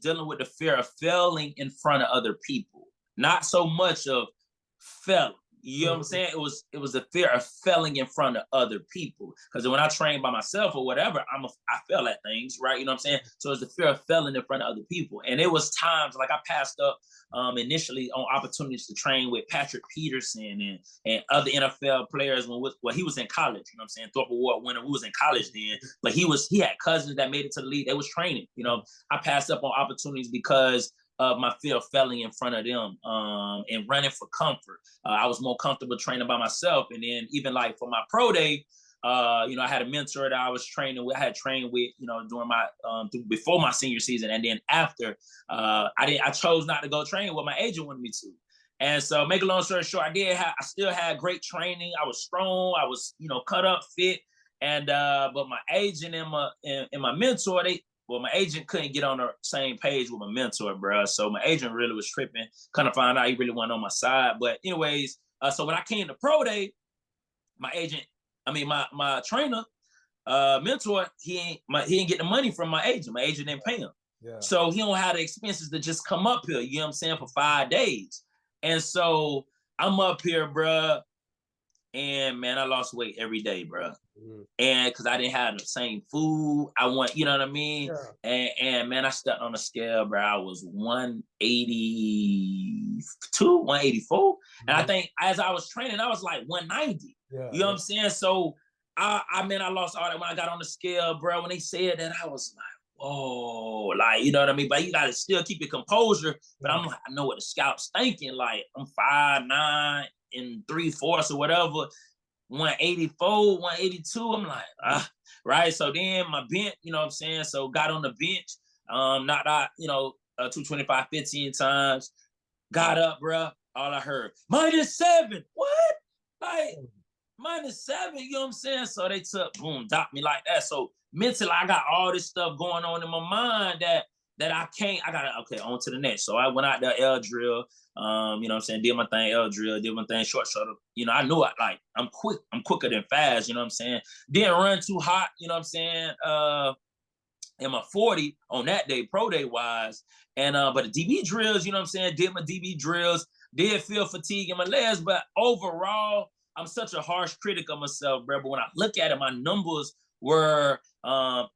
[SPEAKER 2] dealing with the fear of failing in front of other people, not so much of failing. You know what I'm saying? It was the fear of failing in front of other people. Because when I train by myself or whatever, I fail at things, right? You know what I'm saying? So it's the fear of failing in front of other people. And it was times like I passed up initially on opportunities to train with Patrick Peterson and other NFL players when he was in college. You know what I'm saying? Thorpe Award winner. We was in college then, but he had cousins that made it to the league. They was training. I passed up on opportunities because of my fear of failing in front of them and running for comfort. I was more comfortable training by myself. And then even like for my pro day, I had a mentor that I was training with. I had trained with, during my before my senior season, and then after, I chose not to go train what my agent wanted me to. And so, make a long story short, I still had great training. I was strong. I was, cut up, fit, and but my agent and my mentor, my agent couldn't get on the same page with my mentor, bro. So my agent really was tripping. Kind of found out he really wasn't on my side. But anyways, so when I came to pro day, my agent, my trainer, mentor, he didn't get the money from my agent. My agent didn't pay him.
[SPEAKER 1] Yeah.
[SPEAKER 2] So he don't have the expenses to just come up here, you know what I'm saying, for 5 days. And so I'm up here, bro, and man, I lost weight every day, bro. And because I didn't have the same food I want, you know what I mean?
[SPEAKER 1] Yeah.
[SPEAKER 2] And man, I stepped on the scale, bro. I was 182, 184. And I think as I was training, I was like 190.
[SPEAKER 1] Yeah,
[SPEAKER 2] You know what I'm saying? So I lost all that when I got on the scale, bro. When they said that, I was like, whoa, like, you know what I mean? But you gotta still keep your composure. But I'm like, I know what the scout's thinking. Like, I'm 5'9" and 3/4 or whatever. 184, 182. I'm like, right. So then my bench, you know what I'm saying? So got on the bench, knocked out, 225 15 times, got up, bro. All I heard, -7. What? Like, -7, you know what I'm saying? So they boom, docked me like that. So mentally, I got all this stuff going on in my mind that I gotta, okay, on to the next. So I went out there, L drill, you know what I'm saying, did my thing, L drill, did my thing, short shuttle. I knew I'm quicker than fast, you know what I'm saying? Didn't run too hot, you know what I'm saying? In my 40 on that day, pro day wise. And but the DB drills, you know what I'm saying, did my DB drills, did feel fatigue in my legs, but overall, I'm such a harsh critic of myself, bro. But when I look at it, my numbers were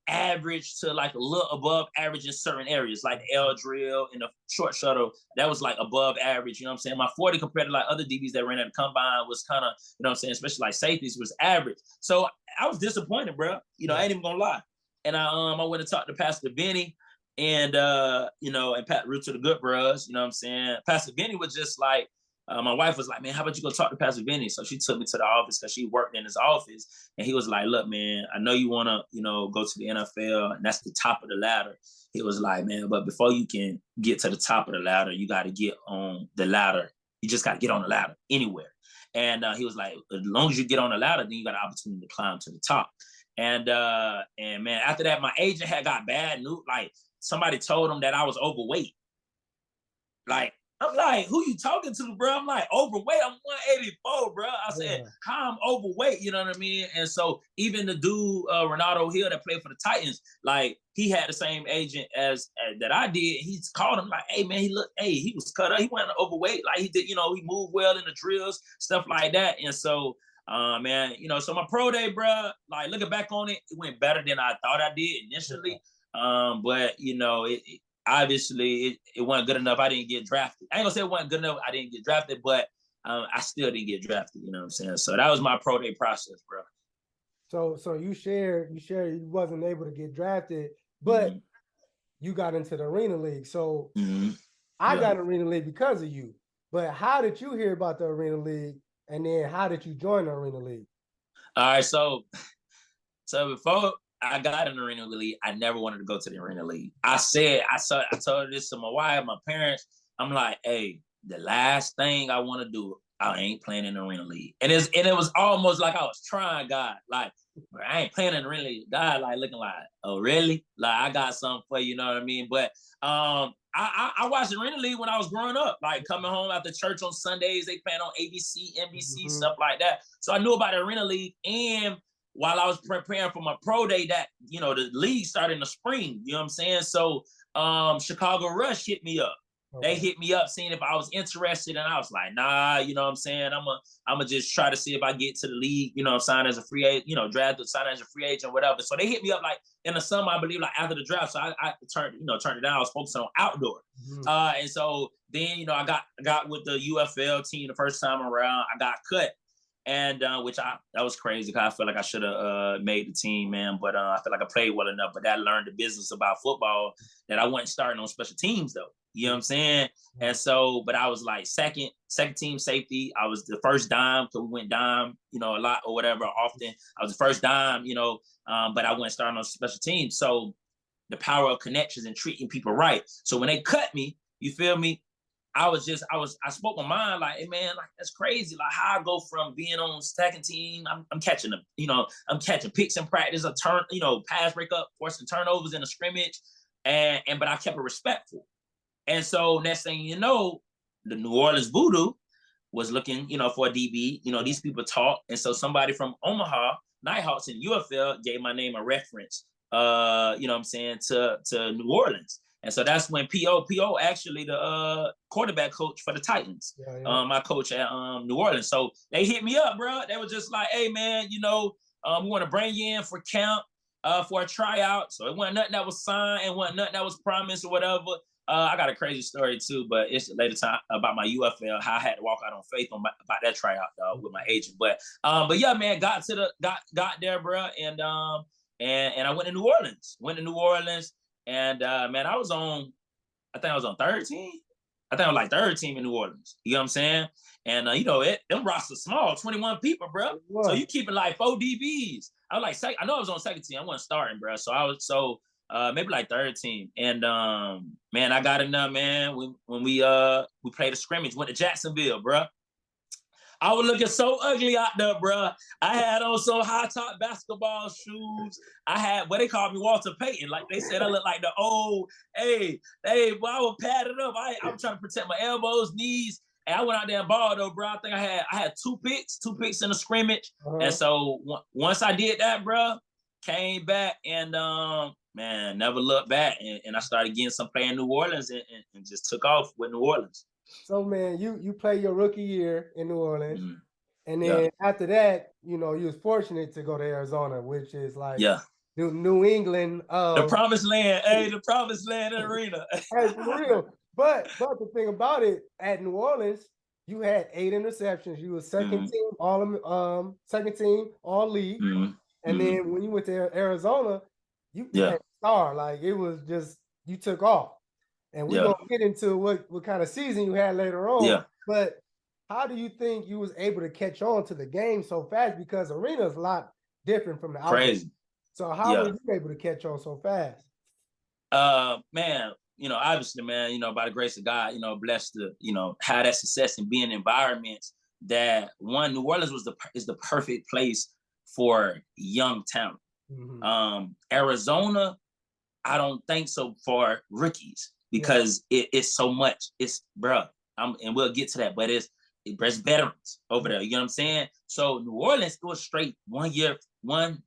[SPEAKER 2] average to like a little above average in certain areas, like the L drill and the short shuttle. That was like above average, you know what I'm saying? My 40 compared to like other DBs that ran at the combine was kind of, you know what I'm saying, especially like safeties, was average. So I was disappointed, bro. I ain't even gonna lie. And I went and talked to Pastor Benny and and Pat Root to the Good Bros, you know what I'm saying? Pastor Benny was just like, my wife was like, man, how about you go talk to Pastor Benny? So she took me to the office because she worked in his office. And he was like, look, man, I know you want to, go to the NFL, and that's the top of the ladder. He was like, man, but before you can get to the top of the ladder, you got to get on the ladder. You just got to get on the ladder anywhere. And he was like, as long as you get on the ladder, then you got an opportunity to climb to the top. And man, after that, my agent had got bad news. Like, somebody told him that I was overweight. Like, I'm like, who you talking to, bro? I'm like, overweight. I'm 184, bro. I said, how I'm overweight, you know what I mean? And so even the dude, Ronaldo Hill, that played for the Titans, like, he had the same agent as that I did. He's called him like, hey, man, he was cut up. He wasn't overweight. Like, he did, he moved well in the drills, stuff like that. And so, man, so my pro day, bro, like, looking back on it, it went better than I thought I did initially. But, obviously it wasn't good enough. I didn't get drafted. I ain't gonna say it wasn't good enough. I didn't get drafted, but I still didn't get drafted. You know what I'm saying? So that was my pro day process, bro.
[SPEAKER 1] So you shared you wasn't able to get drafted, but you got into the Arena League. So I got Arena League because of you. But how did you hear about the Arena League, and then how did you join the Arena League?
[SPEAKER 2] All right, so before I got in the Arena League, I never wanted to go to the Arena League. I told this to my wife, my parents. I'm like, hey, the last thing I want to do, I ain't playing in the Arena League. And it was almost like I was trying God. Like, I ain't playing in the Arena League. God, like, looking like, oh, really? Like, I got something for you, you know what I mean? But I watched the Arena League when I was growing up, like coming home after church on Sundays, they playing on ABC, NBC, stuff like that. So I knew about the Arena League. And while I was preparing for my pro day, that, the league started in the spring, you know what I'm saying? So Chicago Rush hit me up. They hit me up seeing if I was interested, and I was like, nah, you know what I'm saying? I'm gonna just try to see if I get to the league, sign as a free agent, drafted, sign as a free agent, whatever. So they hit me up like in the summer, I believe, like after the draft. So I turned it down. I was focusing on outdoor. And so then, I got with the UFL team the first time around. I got cut. And that was crazy, because I feel like I should have made the team, man. But I feel like I played well enough. But I learned the business about football that I wasn't starting on special teams, though. You know what I'm saying? And so, but I was like second team safety. I was the first dime, because we went dime, you know, a lot or whatever, often. I was the first dime, you know, but I went starting on special teams. So the power of connections and treating people right. So when they cut me, you feel me? I spoke my mind like, hey man, like that's crazy. Like how I go from being on second team, I'm catching them, you know, I'm catching picks in practice, a turn, you know, pass breakup, forcing turnovers in a scrimmage, but I kept it respectful. And so next thing you know, the New Orleans Voodoo was looking, you know, for a DB. You know, these people talk, and so somebody from Omaha Nighthawks in UFL gave my name a reference. You know what I'm saying, to New Orleans. And so that's when PO actually the quarterback coach for the Titans. My coach at New Orleans. So they hit me up, bro. They were just like, hey man, you know, we want to bring you in for camp for a tryout. So it wasn't nothing that was signed, and wasn't nothing that was promised or whatever. I got a crazy story too, but it's later time about my UFL, how I had to walk out on faith about that tryout with my agent. But yeah, man, got there, bro, and I went to New Orleans. And man, I think I was on third team. I think I was like third team in New Orleans. You know what I'm saying? And you know, them rosters small, 21 people, bro. So you keeping like 4 DBs. I was like, I know I was on second team. I wasn't starting, bro. So I was maybe like third team. And man, I got enough, man. When we played a scrimmage, went to Jacksonville, bro. I was looking so ugly out there, bro. I had on some high top basketball shoes. I had what they called me Walter Payton. Like they said, I looked like the old, hey, boy, I was padded up. I was trying to protect my elbows, knees. And I went out there and balled though, bro. I think I had two picks in the scrimmage. And so once I did that, bro, came back and man, never looked back. And I started getting some play in New Orleans and just took off with New Orleans.
[SPEAKER 1] So man, you play your rookie year in New Orleans, and then after that, you know, you was fortunate to go to Arizona, which is like New England,
[SPEAKER 2] the promised land. Hey, the promised land arena.
[SPEAKER 1] Hey, for real. But the thing about it, at New Orleans, you had 8 interceptions. You were second team all league, and then when you went to Arizona, you became a star. Like it was just you took off. And we're gonna get into what kind of season you had later on.
[SPEAKER 2] Yeah.
[SPEAKER 1] But how do you think you was able to catch on to the game so fast? Because arena is a lot different from the outdoor.
[SPEAKER 2] Crazy.
[SPEAKER 1] So how were you able to catch on so fast?
[SPEAKER 2] Man, you know, obviously, man, you know, by the grace of God, you know, blessed to, you know, have that success and be in environments that New Orleans is the perfect place for young talent. Arizona, I don't think so for rookies. Because it's so much. It's, bro, and we'll get to that, but it's veterans over there. You know what I'm saying? So New Orleans, it was straight 1 year, 2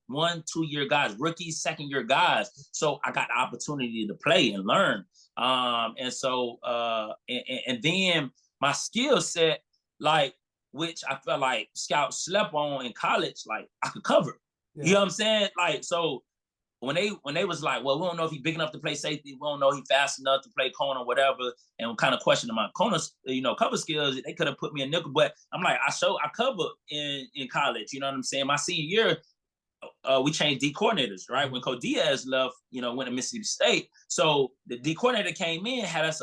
[SPEAKER 2] year guys, rookies, second year guys. So I got the opportunity to play and learn. And so, and then my skill set, like, which I felt like scouts slept on in college, like I could cover. You know what I'm saying? Like, so when they was like, well, we don't know if he's big enough to play safety, we don't know if he's fast enough to play corner, whatever, and kind of questioning my corner, you know, cover skills, they could have put me in nickel, but I'm like, I covered in college, you know what I'm saying? My senior year, we changed D coordinators, right? When Coach Diaz left, you know, went to Mississippi State, so the D coordinator came in, had us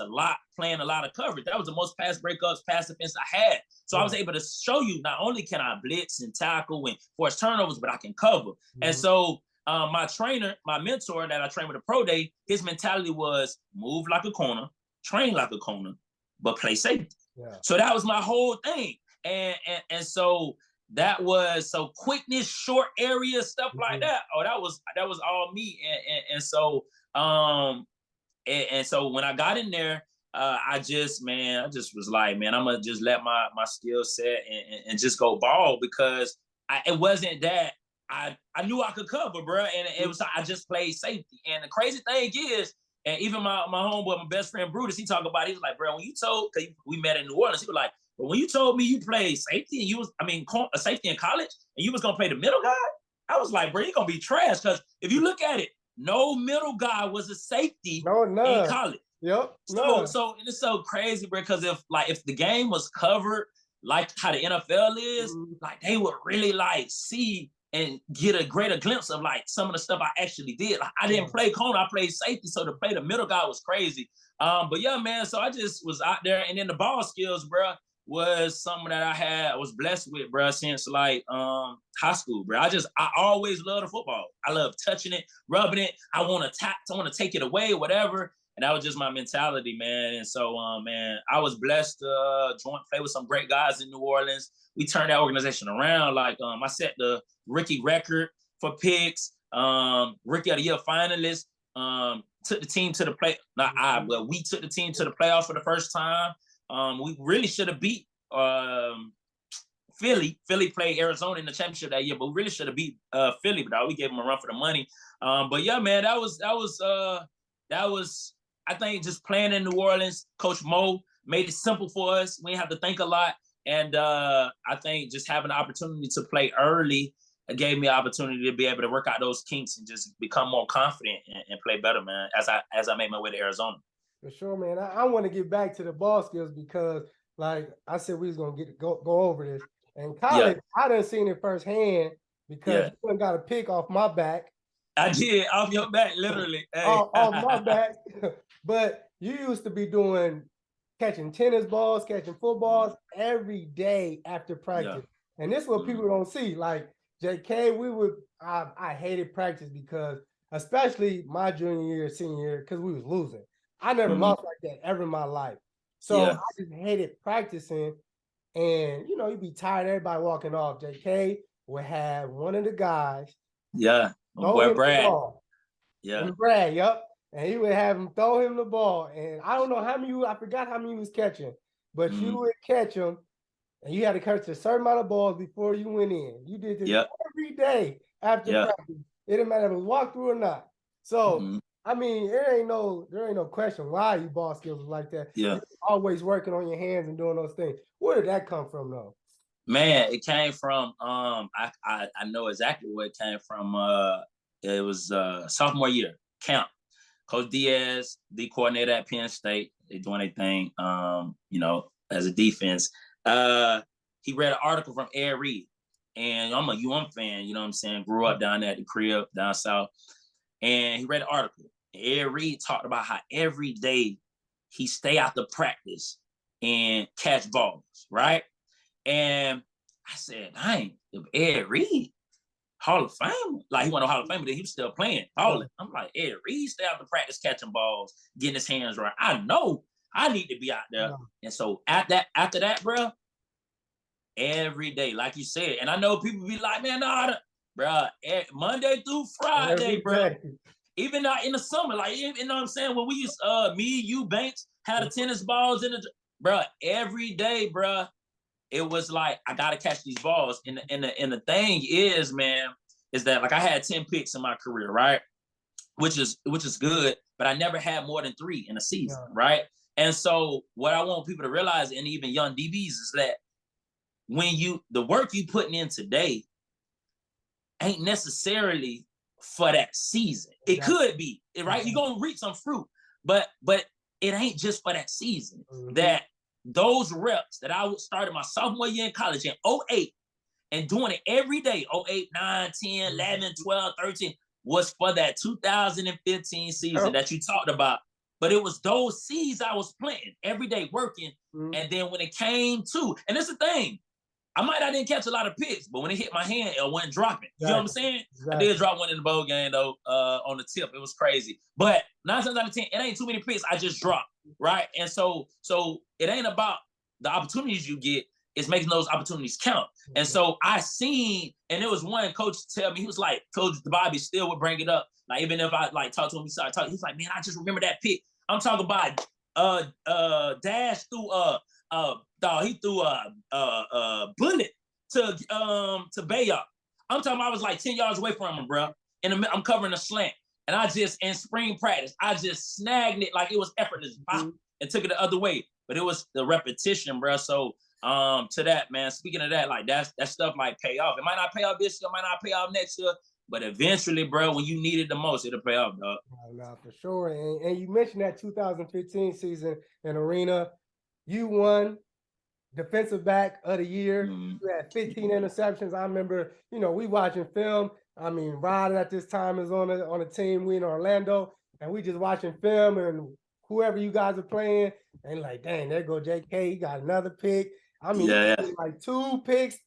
[SPEAKER 2] playing a lot of coverage. That was the most pass breakups, pass defense I had. So I was able to show you not only can I blitz and tackle and force turnovers, but I can cover. And so my trainer, my mentor that I trained with a pro day, his mentality was move like a corner, train like a corner, but play safety. So that was my whole thing. And so that was so quickness, short area, stuff like that. Oh, that was all me. And so and so when I got in there, I just was like, man, I'm gonna just let my skill set and just go ball, because it wasn't that I knew I could cover, bro, and it was I just played safety. And the crazy thing is, and even my homeboy, my best friend Brutus, he talked about it. He was like, bro, when you told, because we met in New Orleans, he was like, but when you told me you played safety and you was, a safety in college, and you was gonna play the middle guy, I was like, bro, you're gonna be trash. Because if you look at it, no middle guy was a safety in college. So and it's so crazy, bro, because if the game was covered like how the NFL is, like they would really like see and get a greater glimpse of like some of the stuff I actually did. Like, I didn't play corner, I played safety, so to play the middle guy was crazy. But yeah, man, so I just was out there, and then the ball skills, bro, was something that I was blessed with, bro, since like high school, bro. I always loved the football. I love touching it, rubbing it. I want to tap, I want to take it away, whatever. And that was just my mentality, man. And so, man, I was blessed to play with some great guys in New Orleans. We turned that organization around. Like, I set the rookie record for picks, rookie of the year finalist. Took the team to the play. We took the team to the playoffs for the first time. We really should have beat Philly. Philly played Arizona in the championship that year, but we really should have beat Philly. But we gave them a run for the money. But yeah, man, that was I think just playing in New Orleans. Coach Mo made it simple for us. We didn't have to think a lot, and I think just having the opportunity to play early gave me an opportunity to be able to work out those kinks and just become more confident and play better, man. As I made my way to Arizona.
[SPEAKER 1] For sure, man. I want to get back to the ball skills because, like I said, we was gonna go over this. In college, I done seen it firsthand because you done got a pick off my back.
[SPEAKER 2] I did, off your back, literally. Hey.
[SPEAKER 1] Off my back. But you used to be catching tennis balls, catching footballs every day after practice. Yeah. And this is what people don't see. Like JK, I hated practice because, especially my junior year, senior year, because we was losing. I never lost like that ever in my life. So I just hated practicing. And, you'd be tired, everybody walking off. JK would have one of the guys.
[SPEAKER 2] Yeah. Boy, Brad.
[SPEAKER 1] Yeah. And Brad, yep. And he would have him throw him the ball. And I don't know I forgot how many he was catching. But you would catch him, and you had to catch a certain amount of balls before you went in. You did this every day after practice. It didn't matter if it was walk through or not. So, I mean, there ain't no question why you ball skills was like that.
[SPEAKER 2] Yeah.
[SPEAKER 1] You're always working on your hands and doing those things. Where did that come from, though?
[SPEAKER 2] Man, it came from I know exactly where it came from. It was sophomore year camp. Coach Diaz, the coordinator at Penn State, they doing their thing, as a defense. He read an article from Ed Reed, and I'm a UM fan, you know what I'm saying? Grew up down there at the crib down south. And he read an article. Ed Reed talked about how every day he stay out to practice and catch balls, right? And I said, dang, if Ed Reed, Hall of Fame, like he wasn't a Hall of Fame, but he was still playing, balling. I'm like, Ed Reed stay out to practice catching balls, getting his hands right. I know I need to be out there. Yeah. And so after that, bro, every day, like you said, and I know people be like, man, no, bro, Monday through Friday, bro. Even in the summer, like, you know what I'm saying? When we used, me, you, Banks, had the tennis balls in the, bro, every day, bro, it was like, I got to catch these balls. And the thing is, man, is that like I had 10 picks in my career, right? Which is good, but I never had more than 3 in a season, right? And so what I want people to realize, and even young DBs, is that when the work you putting in today ain't necessarily for that season. It could be, right? You're going to reap some fruit, but it ain't just for that season. That those reps that I started my sophomore year in college in 08 and doing it every day, 08, 9, 10, 11, 12, 13, was for that 2015 season that you talked about. But it was those seeds I was planting every day, working. And then when it came to, and it's the thing, I didn't catch a lot of picks, but when it hit my hand, it went dropping. You know what I'm saying? I did drop one in the bowl game, though, on the tip. It was crazy. But 9 times out of 10, it ain't too many picks. I just dropped, right? And so it ain't about the opportunities you get. It's making those opportunities count. And so I seen, and there was one coach tell me, he was like, Coach Bobby still would bring it up. Like, even if I like talked to him, he started talking, he's like, man, I just remember that pick. I'm talking about Dash through he threw a bullet to Bayard. I'm talking about I was like 10 yards away from him, bro. And I'm covering a slant. And I just, in spring practice, I just snagged it like it was effortless and took it the other way. But it was the repetition, bro. So to that, man, speaking of that, like that stuff might pay off. It might not pay off this year, might not pay off next year. But eventually, bro, when you need it the most, it'll pay off, dog.
[SPEAKER 1] No, for sure. And you mentioned that 2015 season in Arena. You won defensive back of the year.
[SPEAKER 2] Mm-hmm.
[SPEAKER 1] You had 15 interceptions. I remember, we watching film. I mean, Rod at this time is on a team. We in Orlando, and we just watching film, and whoever you guys are playing, and like, dang, there go JK. He got another pick. I mean,
[SPEAKER 2] Yeah, yeah,
[SPEAKER 1] like 2 picks,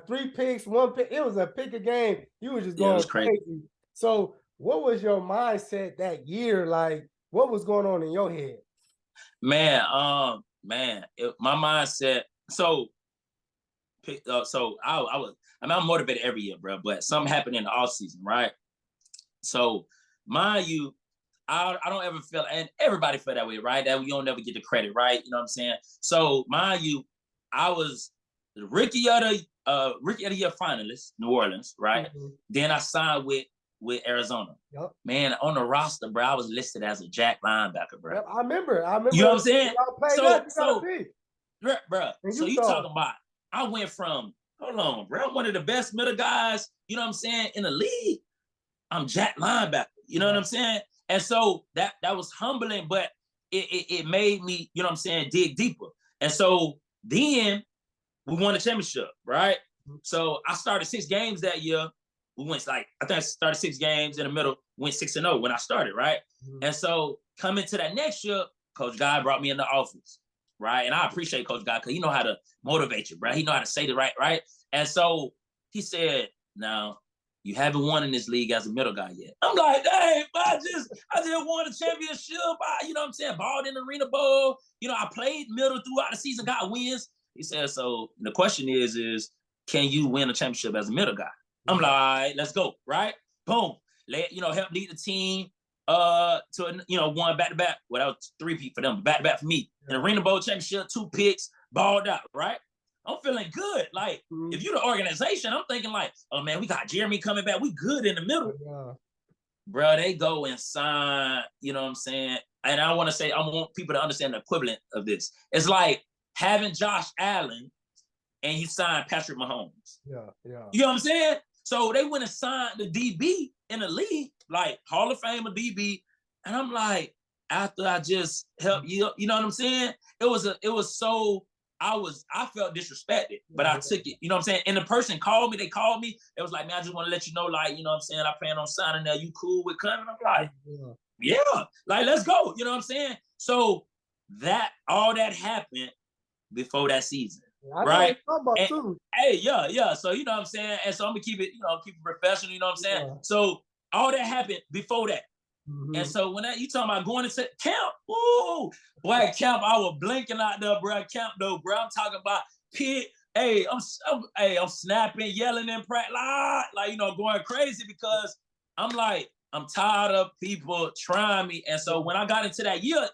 [SPEAKER 1] 3 picks, 1 pick. It was a pick a game. You were just
[SPEAKER 2] yeah. It
[SPEAKER 1] going
[SPEAKER 2] was crazy.
[SPEAKER 1] crazy. So, what was your mindset that year? Like, what was going on in your head?
[SPEAKER 2] Man, my mindset. So, I'm motivated every year, bro. But something happened in the off season, right? So, mind you, I don't ever feel, and everybody feel that way, right? That we don't never get the credit, right? You know what I'm saying? So, mind you, I was the rookie of the year finalist, New Orleans, right?
[SPEAKER 1] Mm-hmm.
[SPEAKER 2] Then I signed with Arizona.
[SPEAKER 1] Yep.
[SPEAKER 2] Man, on the roster, bro, I was listed as a jack linebacker, bro.
[SPEAKER 1] Yep, I remember.
[SPEAKER 2] You know what I'm saying?
[SPEAKER 1] Y'all played
[SPEAKER 2] So,
[SPEAKER 1] us. You got a pick.
[SPEAKER 2] bro.
[SPEAKER 1] And
[SPEAKER 2] So
[SPEAKER 1] you
[SPEAKER 2] you
[SPEAKER 1] thought,
[SPEAKER 2] talking about? I went from hold on, bro. I'm one of the best middle guys. You know what I'm saying in the league. I'm jack linebacker. You know what I'm saying? And so that was humbling, but it made me, you know what I'm saying, dig deeper. And so then we won the championship, right? So I started 6 games that year. We went I think I started 6 games in the middle, went 6-0 when I started, right?
[SPEAKER 1] mm-hmm.
[SPEAKER 2] And so coming to that next year, Coach Guy brought me in the office, right? And I appreciate Coach Guy because he know how to motivate you, bro. He know how to say the right? And so he said, now, you haven't won in this league as a middle guy yet. I'm like, dang, I just won a championship. You know what I'm saying? Balled in the Arena Bowl. You know, I played middle throughout the season, got wins. He said, so the question is, can you win a championship as a middle guy? I'm like, all right, let's go, right? Boom. Help lead the team to, one back-to-back. Well, that was 3-peat for them, back-to-back for me. An Arena Bowl championship, 2 picks, balled out, right? I'm feeling good. Like, if you're the organization, I'm thinking like, oh, man, we got Jeremy coming back. We good in the middle. Bro, they go and sign, you know what I'm saying? And I want people to understand the equivalent of this. It's like having Josh Allen and you sign Patrick Mahomes.
[SPEAKER 1] Yeah.
[SPEAKER 2] You know what I'm saying? So they went and signed the DB in the league, like Hall of Famer DB. And I'm like, after I just helped you know what I'm saying? I felt disrespected, but I took it, you know what I'm saying? And the person called me, it was like, man, I just want to let you know, like, you know what I'm saying? I plan on signing there. You cool with coming? I'm like, yeah, like, let's go. You know what I'm saying? So all that happened before that season. Right. Hey, yeah. So you know what I'm saying? And so I'm gonna keep it professional, you know what I'm saying? Yeah. So all that happened before that. Mm-hmm. And so when you talking about going to camp, boy, camp, I was blinking out there, bro. Camp though, bro. I'm talking about pit. Hey, I'm snapping, yelling in practice, like going crazy because I'm like, I'm tired of people trying me. And so when I got into that year,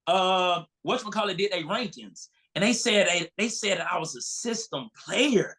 [SPEAKER 2] whatchamacallit did they rankings, and they said that I was a system player.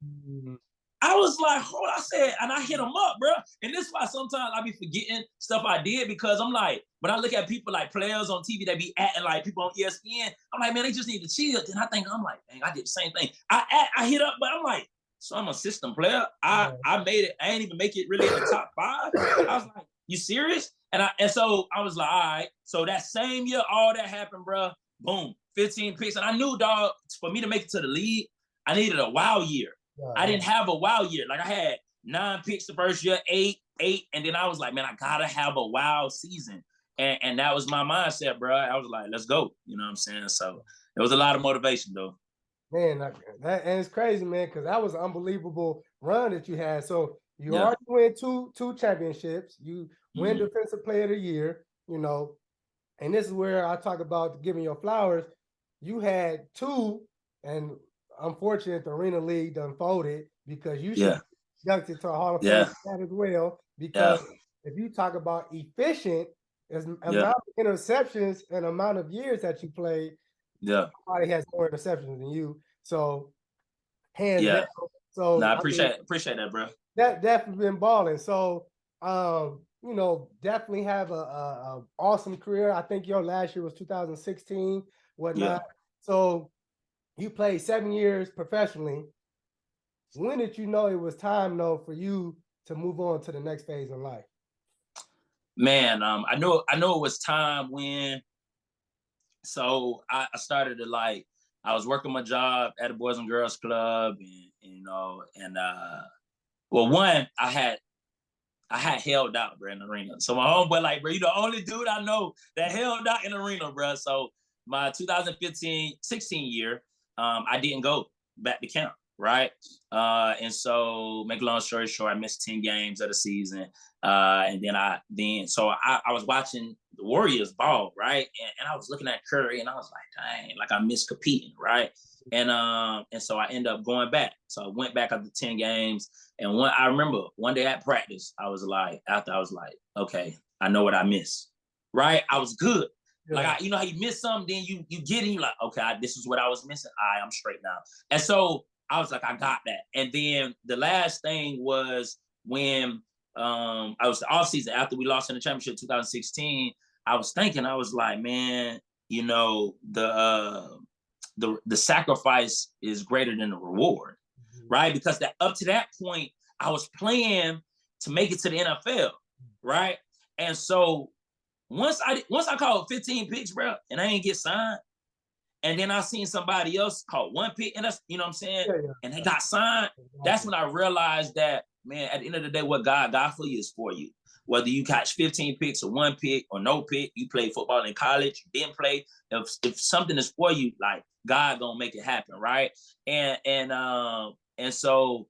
[SPEAKER 2] Mm-hmm. I was like, hold on, I said, and I hit them up, bro. And this is why sometimes I be forgetting stuff I did because I'm like, when I look at people like players on TV, they be acting like people on ESPN. I'm like, man, they just need to chill. Then I'm like, dang, I did the same thing. I hit up, but I'm like, so I'm a system player. I made it. I ain't even make it really in the top 5. I was like, you serious? And so I was like, all right. So that same year, all that happened, bro. Boom, 15 picks. And I knew, dog, for me to make it to the league, I needed a wow year. I didn't have a wow year. Like I had 9 picks the first year, 8, and then I was like, man, I gotta have a wow season. And that was my mindset, bro. I was like, let's go. You know what I'm saying? So there was a lot of motivation, though.
[SPEAKER 1] Man, and it's crazy, man, because that was an unbelievable run that you had. So you already win two championships. You win Defensive Player of the Year, and this is where I talk about giving your flowers. You had 2, and unfortunately, the Arena League done folded because you should be inducted to a Hall of Fame as well. Because if you talk about efficient, as amount of interceptions and amount of years that you played, nobody has more interceptions than you. So, hands down. So,
[SPEAKER 2] I appreciate that, bro.
[SPEAKER 1] That definitely been balling. So, definitely have a awesome career. I think your last year was 2016, whatnot. So, you played 7 years professionally. When did you know it was time, though, for you to move on to the next phase in life?
[SPEAKER 2] Man, I know it was time when So I started to like, I was working my job at a Boys and Girls Club, and you know, and well, one, I had held out, bro, in the arena. So my homeboy, like, bro, you the only dude I know that held out in the arena, bro. So my 2015-16 year, I didn't go back to camp, right? And so, make a long story short, I missed 10 games of the season. And so I was watching the Warriors ball, right? And I was looking at Curry, and I was like, dang, like I miss competing, right? And so I ended up going back. So I went back after 10 games. And I remember one day at practice, I was like, okay, I know what I missed. Right? I was good. Yeah. Like, you know how you miss something, then you get it, you're like, okay, this is what I was missing. I'm straight now. And so I was like, I got that. And then the last thing was when I was the off season after we lost in the championship 2016. I was thinking, I was like, man, you know, the sacrifice is greater than the reward, right? Because up to that point, I was playing to make it to the NFL, right? And so once I called 15 picks, bro, and I ain't get signed, and then I seen somebody else call one pick, and that's, you know what I'm saying, and they got signed. That's when I realized that, man, at the end of the day, what God for you is for you. Whether you catch 15 picks or one pick or no pick, you played football in college, you didn't play. If something is for you, like, God gonna make it happen, right? And so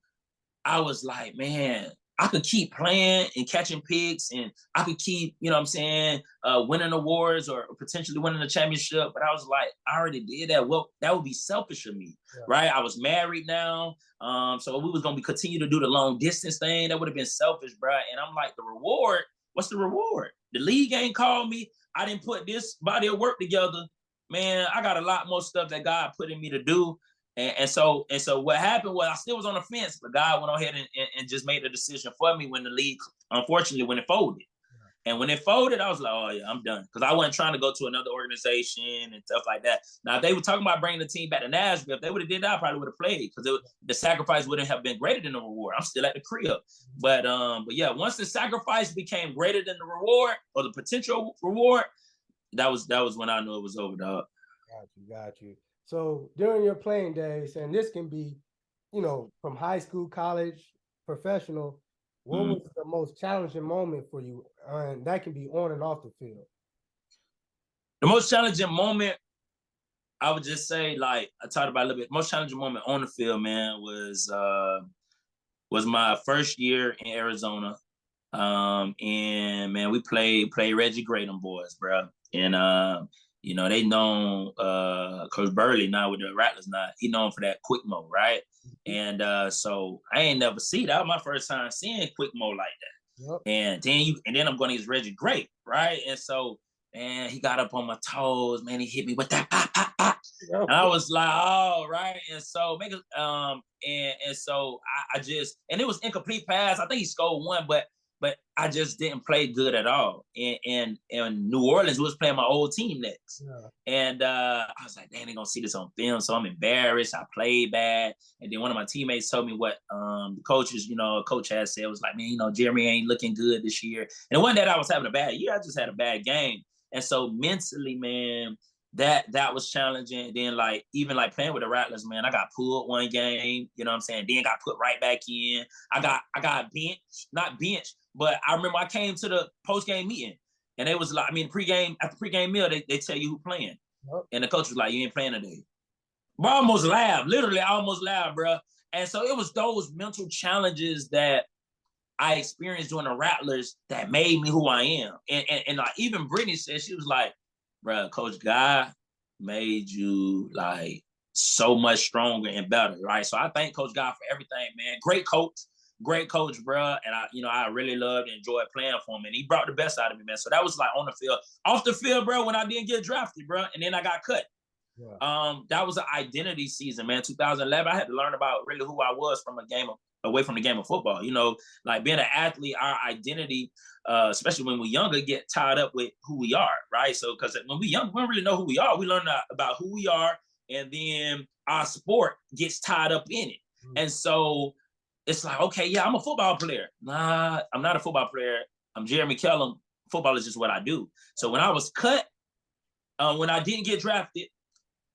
[SPEAKER 2] I was like, man, I could keep playing and catching picks, and I could keep, you know what I'm saying, winning awards or potentially winning a championship. But I was like, I already did that. Well, that would be selfish of me, right? I was married now. So we was going to continue to do the long distance thing. That would have been selfish, bro. And I'm like, the reward, what's the reward? The league ain't called me. I didn't put this body of work together. Man, I got a lot more stuff that God put in me to do. And so what happened was, I still was on the fence, but God went ahead and just made the decision for me when the league, unfortunately, when it folded. And when it folded, I was like, oh, yeah, I'm done. Because I wasn't trying to go to another organization and stuff like that. Now, if they were talking about bringing the team back to Nashville, if they would have did that, I probably would have played, because the sacrifice wouldn't have been greater than the reward. I'm still at the crib. But yeah, once the sacrifice became greater than the reward, or the potential reward, that was when I knew it was over, dog.
[SPEAKER 1] Got you. So during your playing days, and this can be, you know, from high school, college, professional, what was the most challenging moment for you? And that can be on and off the field.
[SPEAKER 2] The most challenging moment, I would just say, like I talked about a little bit, most challenging moment on the field, man, was my first year in Arizona. And man, we played Reggie Gray, them boys, bro. And you know, they known Coach Burley now with the Rattlers now. He known for that quick mo, right? And so I ain't never see that. Was my first time seeing quick mo like that. Yep. And then I'm going against Reggie Gray, right? And so, man, he got up on my toes, man. He hit me with that pop, pop, pop. Yep. And I was like, oh, right. And so I just, and it was incomplete pass. I think he scored one, but I just didn't play good at all. And New Orleans was playing my old team next. Yeah. And I was like, dang, they're going to see this on film. So I'm embarrassed. I played bad. And then one of my teammates told me what the coaches, you know, coach had said, was like, man, you know, Jeremy ain't looking good this year. And it wasn't that I was having a bad year. I just had a bad game. And so mentally, man, that was challenging. And then, like, even like playing with the Rattlers, man, I got pulled one game, you know what I'm saying? Then got put right back in. I got benched, not benched, but I remember I came to the post-game meeting, and they was like, I mean, after pregame meal, they tell you who playing. Yep. And the coach was like, you ain't playing today. Bro, I almost laughed. Literally, I almost laughed, bro. And so it was those mental challenges that I experienced during the Rattlers that made me who I am. And like, even Brittany said, she was like, bro, Coach Guy made you like so much stronger and better, right? So I thank Coach Guy for everything, man. Great coach, bro. And I really loved and enjoyed playing for him. And he brought the best out of me, man. So that was like on the field. Off the field, bro, when I didn't get drafted, bro, and then I got cut. Yeah. That was an identity season, man. 2011, I had to learn about really who I was away from the game of football. You know, like being an athlete, our identity, especially when we're younger, get tied up with who we are, right? So, because when we're young, we don't really know who we are. We learn about who we are, and then our sport gets tied up in it. Mm-hmm. And so it's like, okay, yeah, I'm a football player. Nah, I'm not a football player. I'm Jeremy Kellem. Football is just what I do. So when I was cut, when I didn't get drafted,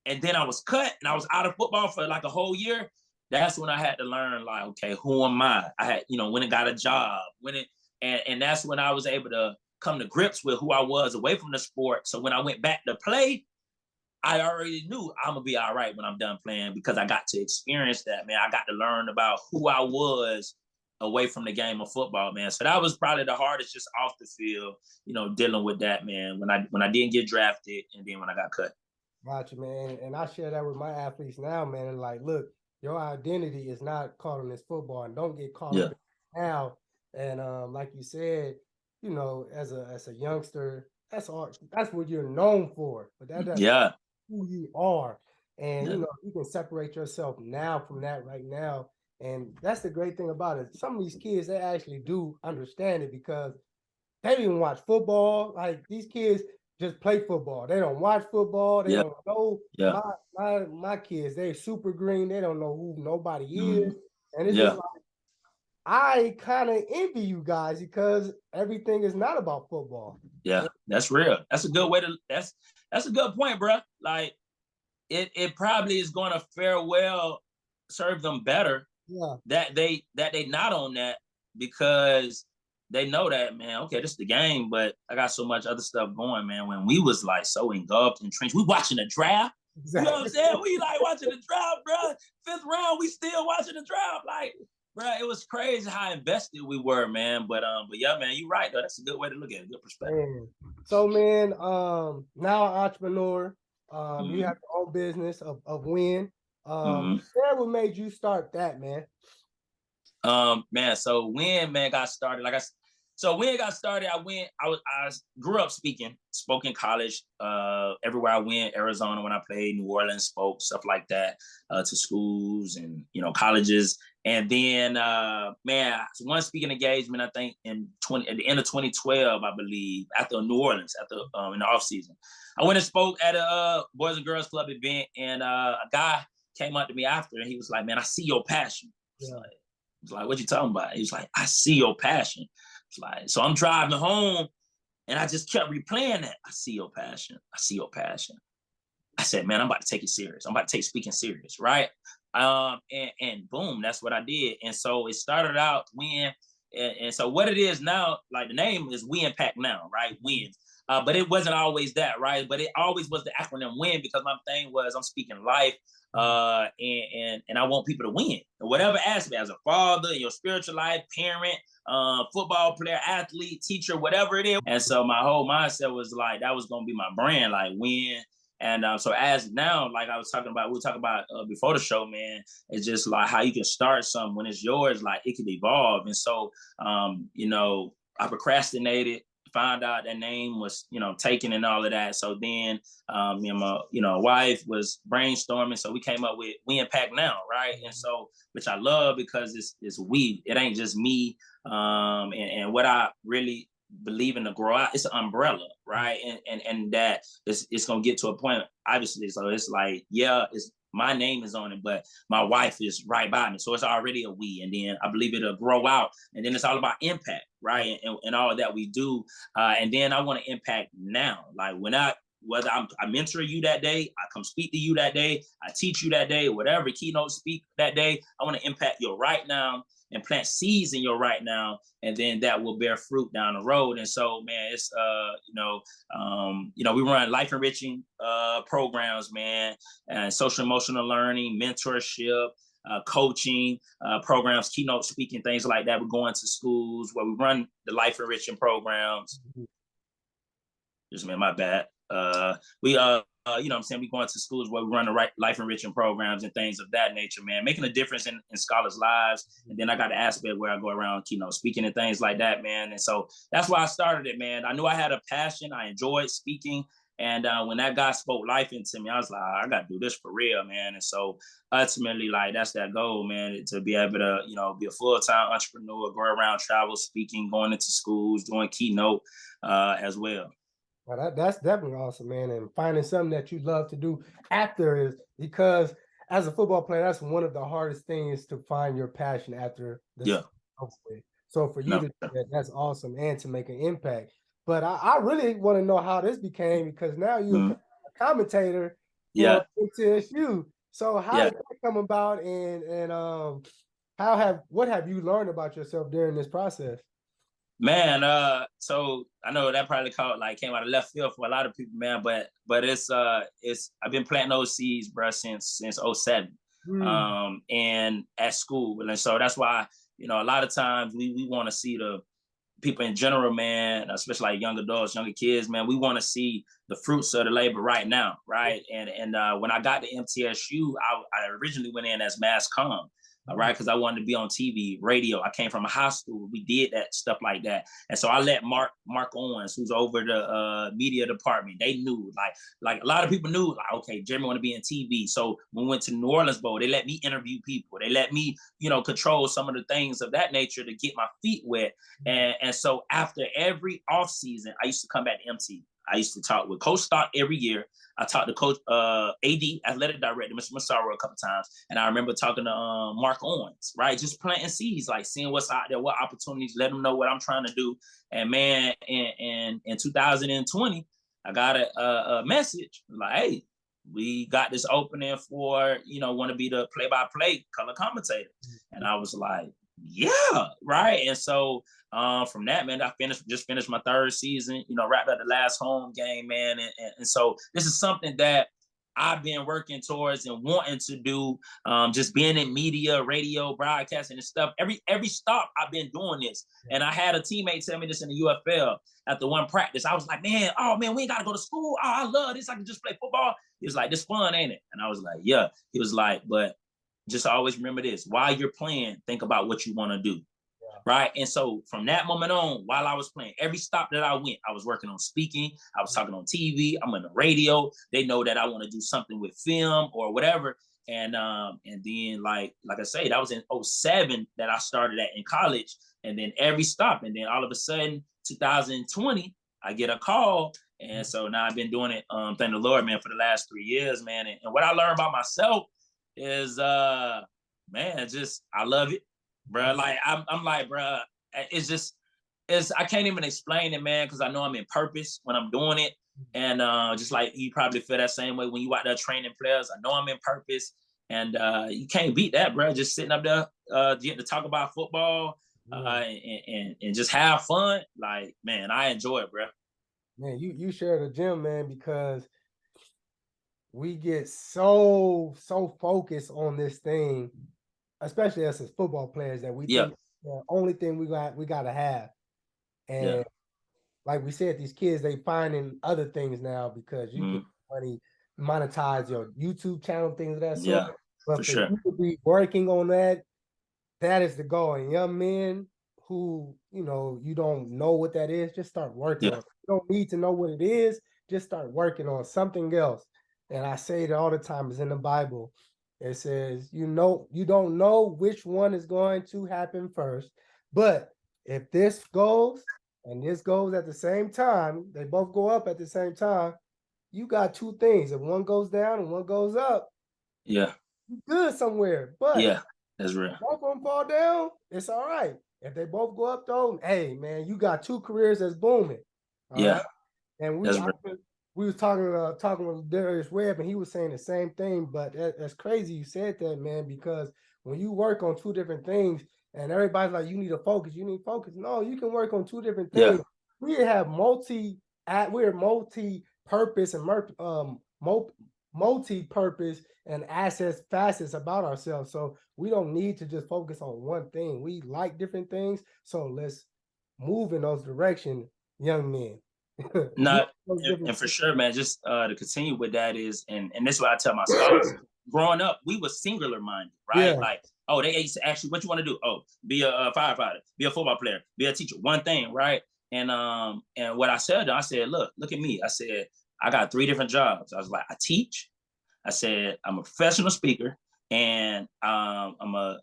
[SPEAKER 2] and then I was cut, and I was out of football for like a whole year. That's when I had to learn, like, okay, who am I? I had, when it got a job, and that's when I was able to come to grips with who I was away from the sport. So when I went back to play, I already knew I'm gonna be all right when I'm done playing, because I got to experience that, man. I got to learn about who I was away from the game of football, man. So that was probably the hardest, just off the field, dealing with that, man. When I didn't get drafted, and then when I got cut.
[SPEAKER 1] Gotcha, man. And I share that with my athletes now, man. And like, look, your identity is not caught on this football, and don't get caught
[SPEAKER 2] Yeah.
[SPEAKER 1] up in it now. And like you said, as a youngster, that's what you're known for. But that doesn't
[SPEAKER 2] Yeah.
[SPEAKER 1] who you are. And
[SPEAKER 2] Yeah.
[SPEAKER 1] you can separate yourself now from that right now. And that's the great thing about it. Some of these kids, they actually do understand it, because they don't even watch football. Like, these kids just play football. They don't watch football. They
[SPEAKER 2] Yeah.
[SPEAKER 1] don't know.
[SPEAKER 2] Yeah.
[SPEAKER 1] My kids, they're super green. They don't know who nobody is. And it's
[SPEAKER 2] Yeah.
[SPEAKER 1] just like, I kind of envy you guys, because everything is not about football.
[SPEAKER 2] Yeah, that's real. That's a good way to. That's a good point, bro. Like, it probably is going to fare well, serve them better.
[SPEAKER 1] Yeah,
[SPEAKER 2] that they not on that, because they know that, man. Okay, this is the game, but I got so much other stuff going, man. When we was like so engulfed in trench, we watching the draft.
[SPEAKER 1] exactly.
[SPEAKER 2] You know what I'm saying? We like watching the draft, bro. 5th round, we still watching the draft. Like, bro, it was crazy how invested we were, man. But yeah, man, you're right though. That's a good way to look at it. Good perspective.
[SPEAKER 1] Man. So, man, now an entrepreneur, you have your own business of Win. What made you start that, man?
[SPEAKER 2] Man, so when man got started, so when it got started, I grew up spoke in college, everywhere I went, Arizona when I played, New Orleans, spoke, stuff like that, to schools and colleges. And then man, one speaking engagement, I think at the end of 2012, I believe, after New Orleans, in the off season, I went and spoke at a Boys and Girls Club event, and a guy came up to me after, and he was like, "Man, I see your passion." It's like, what you talking about? He was like, "I see your passion." It's like, so I'm driving home, and I just kept replaying that. I see your passion. I see your passion. I said, man, I'm about to take it serious. I'm about to take speaking serious, right? And boom, that's what I did. And so it started out Win. And so what it is now, like the name is We Impact Now, right? Win. But it wasn't always that, right? But it always was the acronym WIN, because my thing was I'm speaking life, and I want people to win in whatever aspect, as a father, your spiritual life, parent, football player, athlete, teacher, whatever it is. And so my whole mindset was like, that was going to be my brand, like win. And so as now, like we were talking about before the show, man, it's just like how you can start something when it's yours, like it can evolve. And so, I procrastinated, found out that name was, taken and all of that. So then me and my, wife was brainstorming. So we came up with We Impact Now, right? And so, which I love, because it's we. It ain't just me. And what I really believe in to grow out, it's an umbrella, right? And that it's gonna get to a point, obviously. So it's like, yeah, it's my name is on it, but my wife is right by me. So it's already a we. And then I believe it'll grow out. And then it's all about impact, right? And all that we do. And then I want to impact now. Like whether I mentor you that day, I come speak to you that day, I teach you that day, whatever, keynote speak that day, I want to impact your right now and plant seeds in your right now, and then that will bear fruit down the road. And so, man, it's we run life enriching programs, man, and social emotional learning, mentorship, coaching programs, keynote speaking, things like that. We're going to schools where we run the life enriching programs. Just man, my bad. We what I'm saying, we going to schools where we run the right life enriching programs and things of that nature, man, making a difference in scholars' lives. And then I got the aspect where I go around, speaking and things like that, man. And so that's why I started it, man. I knew I had a passion. I enjoyed speaking. And when that guy spoke life into me, I was like, I got to do this for real, man. And so ultimately, like, that's that goal, man, to be able to, be a full-time entrepreneur, go around, travel, speaking, going into schools, doing keynote as well.
[SPEAKER 1] Well, that's definitely awesome, man. And finding something that you love to do after is, because as a football player, that's one of the hardest things, to find your passion after the season. So for you to do that, that's awesome, and to make an impact. But I really want to know how this became, because now you're commentator
[SPEAKER 2] Yeah.
[SPEAKER 1] for MTSU. So how
[SPEAKER 2] Yeah.
[SPEAKER 1] did that come about, and what have you learned about yourself during this process?
[SPEAKER 2] Man, so I know that probably came out of left field for a lot of people, man. But it's I've been planting those seeds, bro, since '07,
[SPEAKER 1] Mm.
[SPEAKER 2] and at school, and so that's why a lot of times we want to see the people in general, man, especially like young adults, younger kids, man, we want to see the fruits of the labor right now, right? And when I got to MTSU, I originally went in as mass comm, all right, because I wanted to be on TV, radio. I came from a high school. We did that stuff like that, and so I let Mark Owens, who's over the media department, they knew like a lot of people knew like, okay, Jeremy want to be in TV. So when we went to New Orleans Bowl, they let me interview people. They let me control some of the things of that nature to get my feet wet. And so after every off season, I used to come back to MT. I used to talk with Coach Stock every year. I talked to Coach AD, athletic director, Mr. Massaro, a couple times. And I remember talking to Mark Owens, right? Just planting seeds, like seeing what's out there, what opportunities, let them know what I'm trying to do. And man, in 2020, I got a message like, hey, we got this opening for, want to be the play-by-play color commentator. And I was like, yeah, right. And so from that, man, I just finished my third season, wrapped up the last home game, man. And so this is something that I've been working towards and wanting to do, just being in media, radio, broadcasting and stuff. Every stop I've been doing this. And I had a teammate tell me this in the UFL after one practice. I was like, man, we ain't got to go to school. Oh, I love this. I can just play football. He was like, this fun, ain't it? And I was like, yeah. He was like, but just always remember this. While you're playing, think about what you want to do. Right. And so from that moment on, while I was playing, every stop that I went, I was working on speaking. I was talking on TV. I'm on the radio. They know that I want to do something with film or whatever. And then like I say, that was in '07 that I started at in college. And then every stop. And then all of a sudden, 2020, I get a call. And so now I've been doing it, thank the Lord, man, for the last 3 years, man. And what I learned about myself is man, just I love it, bro. Like I'm like, bro, I can't even explain it, man, because I know I'm in purpose when I'm doing it. And just like you probably feel that same way when you out there training players. I know I'm in purpose. And you can't beat that, bro. Just sitting up there getting to talk about football and just have fun. Like, man, I enjoy it, bro.
[SPEAKER 1] Man, you share the gym, man, because we get so focused on this thing, especially us as football players, that we
[SPEAKER 2] Yeah.
[SPEAKER 1] think the only thing we gotta have. And
[SPEAKER 2] Yeah.
[SPEAKER 1] like we said, these kids, they finding other things now because you can monetize your YouTube channel, things of that sort.
[SPEAKER 2] Yeah,
[SPEAKER 1] But
[SPEAKER 2] for
[SPEAKER 1] for
[SPEAKER 2] sure.
[SPEAKER 1] you to be working on that, that is the goal. And young men who, you don't know what that is, just start working on it. You don't need to know what it is, just start working on something else. And I say it all the time, it's in the Bible. It says, you don't know which one is going to happen first, but if this goes and this goes at the same time, they both go up at the same time, you got two things. If one goes down and one goes up,
[SPEAKER 2] Yeah.
[SPEAKER 1] you good somewhere. But
[SPEAKER 2] Yeah, that's real.
[SPEAKER 1] both of them fall down, it's all right. If they both go up though, hey man, you got two careers that's booming. All right.
[SPEAKER 2] Yeah,
[SPEAKER 1] And
[SPEAKER 2] that's real.
[SPEAKER 1] we was talking with Darius Webb, and he was saying the same thing. But that's crazy you said that, man, because when you work on two different things, and everybody's like, you need to focus, you need focus. No, you can work on two different
[SPEAKER 2] Yeah.
[SPEAKER 1] things. We're multi-purpose and multi-purpose and assets facets about ourselves. So we don't need to just focus on one thing. We like different things, so let's move in those directions, young men.
[SPEAKER 2] No, and for sure, man, just to continue with that is, and this is what I tell my scholars. Growing up, we were singular minded, right?
[SPEAKER 1] Yeah.
[SPEAKER 2] Like, they used to ask you what you want to do. Oh, be a firefighter, be a football player, be a teacher, one thing, right? And what I said, I said, look at me. I said, I got 3 different jobs. I was like, I teach. I said, I'm a professional speaker, and I'm a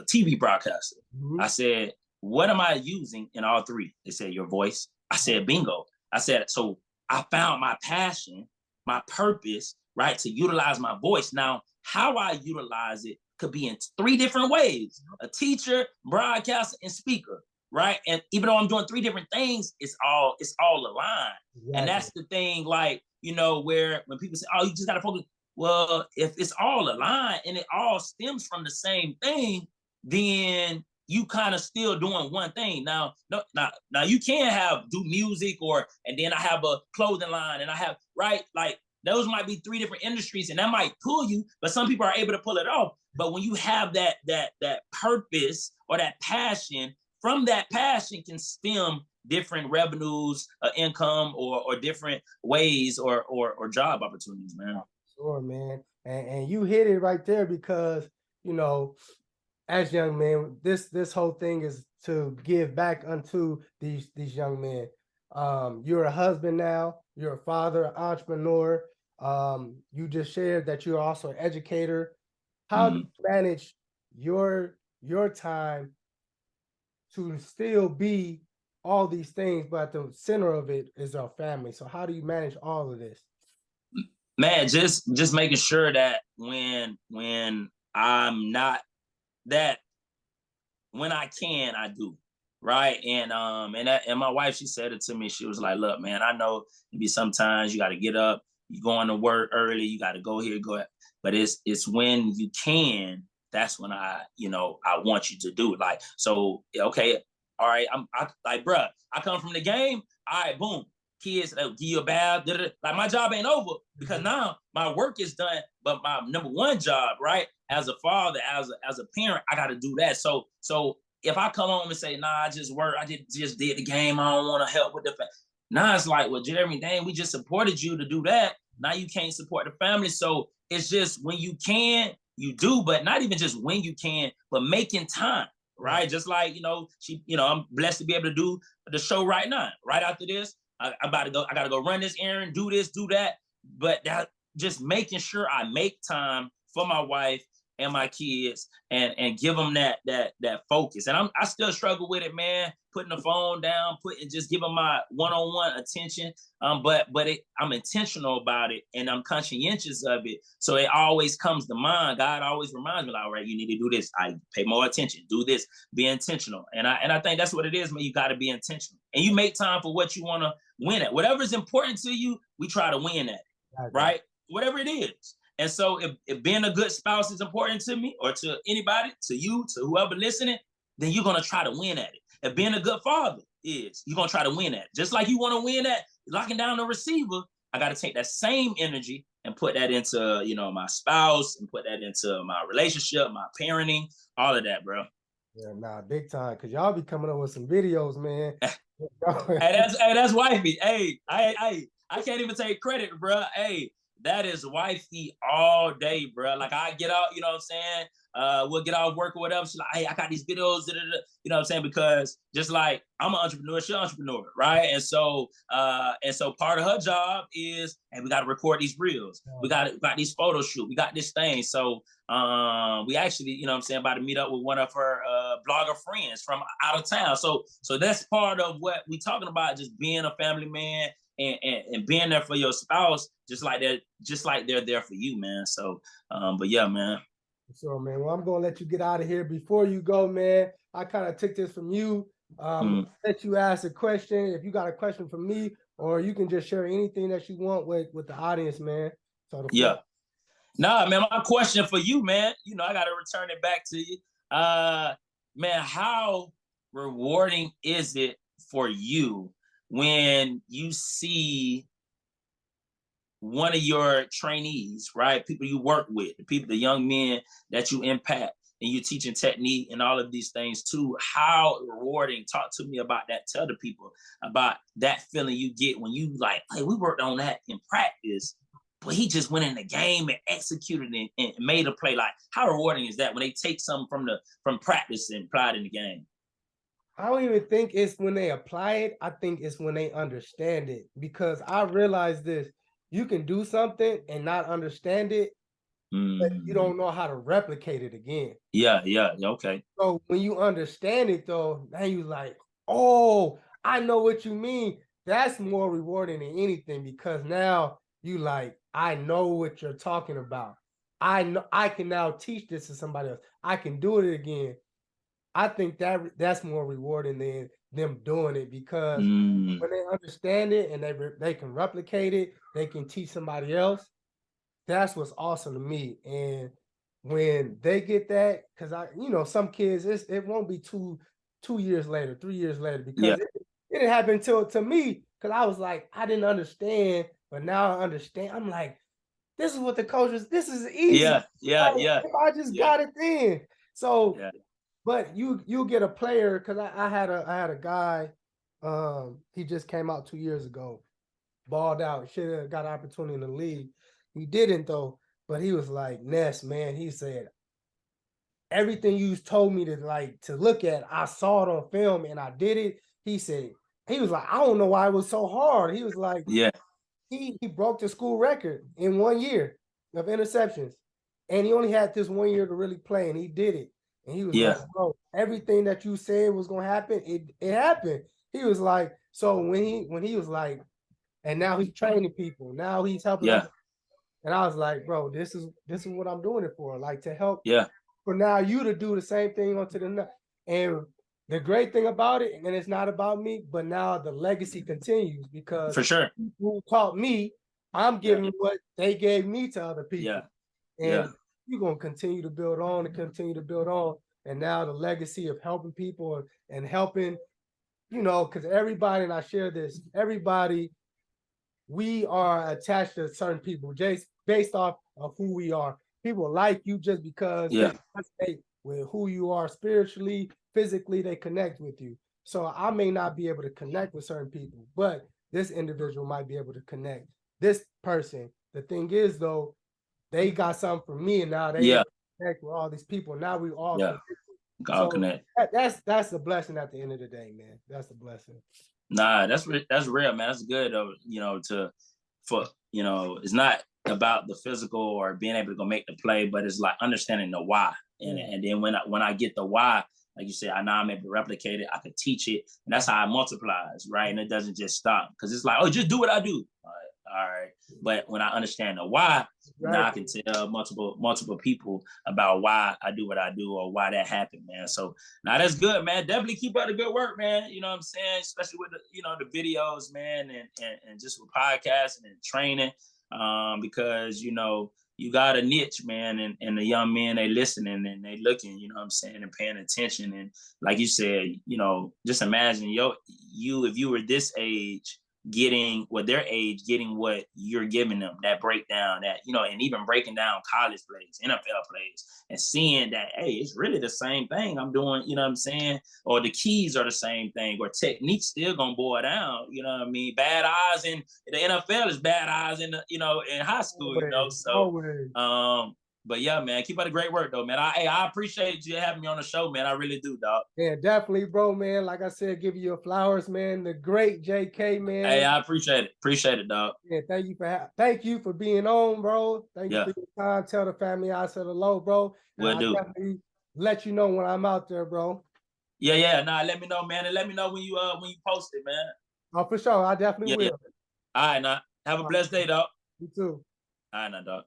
[SPEAKER 2] TV broadcaster.
[SPEAKER 1] Mm-hmm.
[SPEAKER 2] I said, what am I using in all 3? They said, your voice. I said, bingo. I said, so I found my passion, my purpose, right, to utilize my voice. Now, how I utilize it could be in 3 different ways: a teacher, broadcaster, and speaker, right? And even though I'm doing 3 different things, it's all aligned. Exactly. And that's the thing, like, you know, where when people say, oh, you just got to focus. Well, if it's all aligned and it all stems from the same thing, then you kind of still doing one thing. Now, no, now you can do music, or and then I have a clothing line, and I have, right, like those might be three different industries, and that might pull you, but some people are able to pull it off. But when you have that purpose or that passion, from that passion can stem different revenues, income, or different ways, or job opportunities, man.
[SPEAKER 1] Sure, man. And you hit it right there, because, you know, as young men, this whole thing is to give back unto these young men. You're a husband now, you're a father, an entrepreneur. You just shared that you're also an educator. How do you manage your time to still be all these things, but the center of it is our family? So how do you manage all of this?
[SPEAKER 2] Man, just making sure that when I'm not, that when I can, I do. Right. And my wife, she said it to me. She was like, look, man, I know maybe sometimes you got to get up, you going to work early, you got to go here, go ahead. But it's when you can, that's when I want you to do it. Like, so, okay, all right, I like, bruh, I come from the game. All right, boom. Kids, they'll give you a bath. Like, my job ain't over, because now my work is done. But my number one job, right, as a father, as a parent, I got to do that. So if I come home and say, nah, I just work, I just did the game, I don't want to help with the family. Now it's like, well, Jeremy, dang, we just supported you to do that. Now you can't support the family. So it's just when you can, you do, but not even just when you can, but making time, right? Just like, I'm blessed to be able to do the show right now. Right after this, I'm about to go, I got to go run this errand, do this, do that. But that, just making sure I make time for my wife and my kids, and give them that focus. And I still struggle with it, man, putting the phone down, just giving my one-on-one attention. But I'm intentional about it, and I'm conscientious of it. So it always comes to mind. God always reminds me, like, all right, you need to do this. I pay more attention, do this, be intentional. And I think that's what it is, man. You got to be intentional, and you make time for what you want to win at. Whatever is important to you, we try to win at it, right? Whatever it is. And so if being a good spouse is important to me, or to anybody, to you, to whoever listening, then you're going to try to win at it. If being a good father is, you're going to try to win at it. Just like you want to win at locking down the receiver, I got to take that same energy and put that into, my spouse, and put that into my relationship, my parenting, all of that, bro.
[SPEAKER 1] Yeah, nah, big time. Cause y'all be coming up with some videos, man.
[SPEAKER 2] Hey, that's wifey. Hey, I can't even take credit, bro. Hey, that is wifey all day, bro. Like, I get out, you know what I'm saying? We'll get out of work or whatever. She's like, hey, I got these videos, you know what I'm saying? Because just like I'm an entrepreneur, she's an entrepreneur, right? And so part of her job is, hey, we got to record these reels. We got these photo shoot. We got this thing. So we actually, you know what I'm saying, about to meet up with one of her blogger friends from out of town. So that's part of what we talking about, just being a family man, and being there for your spouse, just like they're there for you, man. So, but yeah, man.
[SPEAKER 1] Sure, man. Well, I'm gonna let you get out of here. Before you go, man, I kind of took this from you. Let you ask a question. If you got a question for me, or you can just share anything that you want with the audience, man. So
[SPEAKER 2] yeah. Nah, man, my question for you, man, I got to return it back to you. Man, how rewarding is it for you when you see one of your trainees, right? People you work with, the young men that you impact, and you're teaching technique and all of these things too. How rewarding. Talk to me about that. Tell the people about that feeling you get when you like, hey, we worked on that in practice, but he just went in the game and executed it and made a play. Like, how rewarding is that when they take something from practice and apply it in the game?
[SPEAKER 1] I don't even think it's when they apply it. I think it's when they understand it, because I realized this. You can do something and not understand it, but you don't know how to replicate it again.
[SPEAKER 2] Yeah, okay.
[SPEAKER 1] So when you understand it, though, now you like, oh, I know what you mean. That's more rewarding than anything, because now you like, I know what you're talking about. I know I can now teach this to somebody else. I can do it again. I think that's more rewarding than them doing it, because
[SPEAKER 2] Mm,
[SPEAKER 1] when they understand it and they can replicate it, they can teach somebody else. That's what's awesome to me. And when they get that, because some kids, it won't be 2 years later, 3 years later,
[SPEAKER 2] yeah,
[SPEAKER 1] because it didn't happen to me, because I was like, I didn't understand, but now I understand. I'm like, this is what the coaches, this is easy.
[SPEAKER 2] yeah, yeah,
[SPEAKER 1] Like,
[SPEAKER 2] yeah,
[SPEAKER 1] if I just
[SPEAKER 2] yeah,
[SPEAKER 1] got it then. So,
[SPEAKER 2] yeah,
[SPEAKER 1] but you get a player, because I had a guy, he just came out 2 years ago, balled out, should have got an opportunity in the league. He didn't though, but he was like, Ness, man, he said, everything you told me to look at, I saw it on film and I did it. He said, he was like, I don't know why it was so hard. He was like,
[SPEAKER 2] yeah,
[SPEAKER 1] he broke the school record in 1 year of interceptions. And he only had this 1 year to really play, and he did it. And he was like,
[SPEAKER 2] yeah,
[SPEAKER 1] bro, everything that you said was gonna happen, it happened. He was like, so when he was like, and now he's training people, now he's helping
[SPEAKER 2] yeah,
[SPEAKER 1] other. And I was like, bro, this is what I'm doing it for, like to help
[SPEAKER 2] yeah,
[SPEAKER 1] for now you to do the same thing onto the next. And the great thing about it, and it's not about me, but now the legacy continues, because
[SPEAKER 2] for sure.
[SPEAKER 1] who taught me, I'm
[SPEAKER 2] Yeah,
[SPEAKER 1] giving what they gave me to other
[SPEAKER 2] yeah,
[SPEAKER 1] people.
[SPEAKER 2] yeah,
[SPEAKER 1] And you're gonna continue to build on and continue to build on. And now the legacy of helping people and helping, because everybody, and I share this, everybody, we are attached to certain people just based off of who we are. People like you just because
[SPEAKER 2] yeah,
[SPEAKER 1] they resonate with who you are spiritually, physically, they connect with you. So I may not be able to connect with certain people, but this individual might be able to connect. This person, the thing is though, they got something from me, and now they
[SPEAKER 2] yeah,
[SPEAKER 1] able to connect with all these people. Now we all
[SPEAKER 2] yeah.
[SPEAKER 1] connect.
[SPEAKER 2] All
[SPEAKER 1] So
[SPEAKER 2] connect.
[SPEAKER 1] that's the blessing at the end of the day, man. That's the blessing.
[SPEAKER 2] Nah, that's real, man. That's good though. It's not about the physical or being able to go make the play, but it's like understanding the why. And
[SPEAKER 1] Yeah.
[SPEAKER 2] and then when I get the why, like you said, I know I'm able to replicate it. I can teach it, and that's how it multiplies, right? And it doesn't just stop, because it's like, oh, just do what I do. All right. But when I understand the why, now I
[SPEAKER 1] Right.
[SPEAKER 2] can tell multiple people about why I do what I do or why that happened, man. So now that's good, man. Definitely keep up the good work, man. You know what I'm saying? Especially with the videos, man, and just with podcasting and training. Because you got a niche, man, and the young men, they listening and they looking, you know what I'm saying, and paying attention. And like you said, just imagine if you were this age, getting what you're giving them, that breakdown, and even breaking down college plays, NFL plays, and seeing that, hey, it's really the same thing I'm doing, you know what I'm saying? Or the keys are the same thing, or technique's still gonna boil down, you know what I mean? Bad eyes in the NFL is bad eyes in high school,
[SPEAKER 1] Always,
[SPEAKER 2] so
[SPEAKER 1] always.
[SPEAKER 2] but yeah, man, keep up the great work though, man. I appreciate you having me on the show, man. I really do, dog.
[SPEAKER 1] Yeah, definitely, bro, man. Like I said, give you your flowers, man. The great JK,
[SPEAKER 2] Hey,
[SPEAKER 1] man.
[SPEAKER 2] I appreciate it, dog.
[SPEAKER 1] Yeah, thank you for being on, bro. Thank you
[SPEAKER 2] Yeah,
[SPEAKER 1] for your time. Tell the family I said hello, bro. And
[SPEAKER 2] will
[SPEAKER 1] I
[SPEAKER 2] do.
[SPEAKER 1] definitely let you know when I'm out there, bro.
[SPEAKER 2] Yeah, yeah. Nah, let me know, man, and let me know when you post it, man.
[SPEAKER 1] Oh, for sure. I definitely
[SPEAKER 2] Yeah, yeah.
[SPEAKER 1] will.
[SPEAKER 2] All right, now have a
[SPEAKER 1] All right,
[SPEAKER 2] blessed day, dog.
[SPEAKER 1] you too.
[SPEAKER 2] All right, now, dog.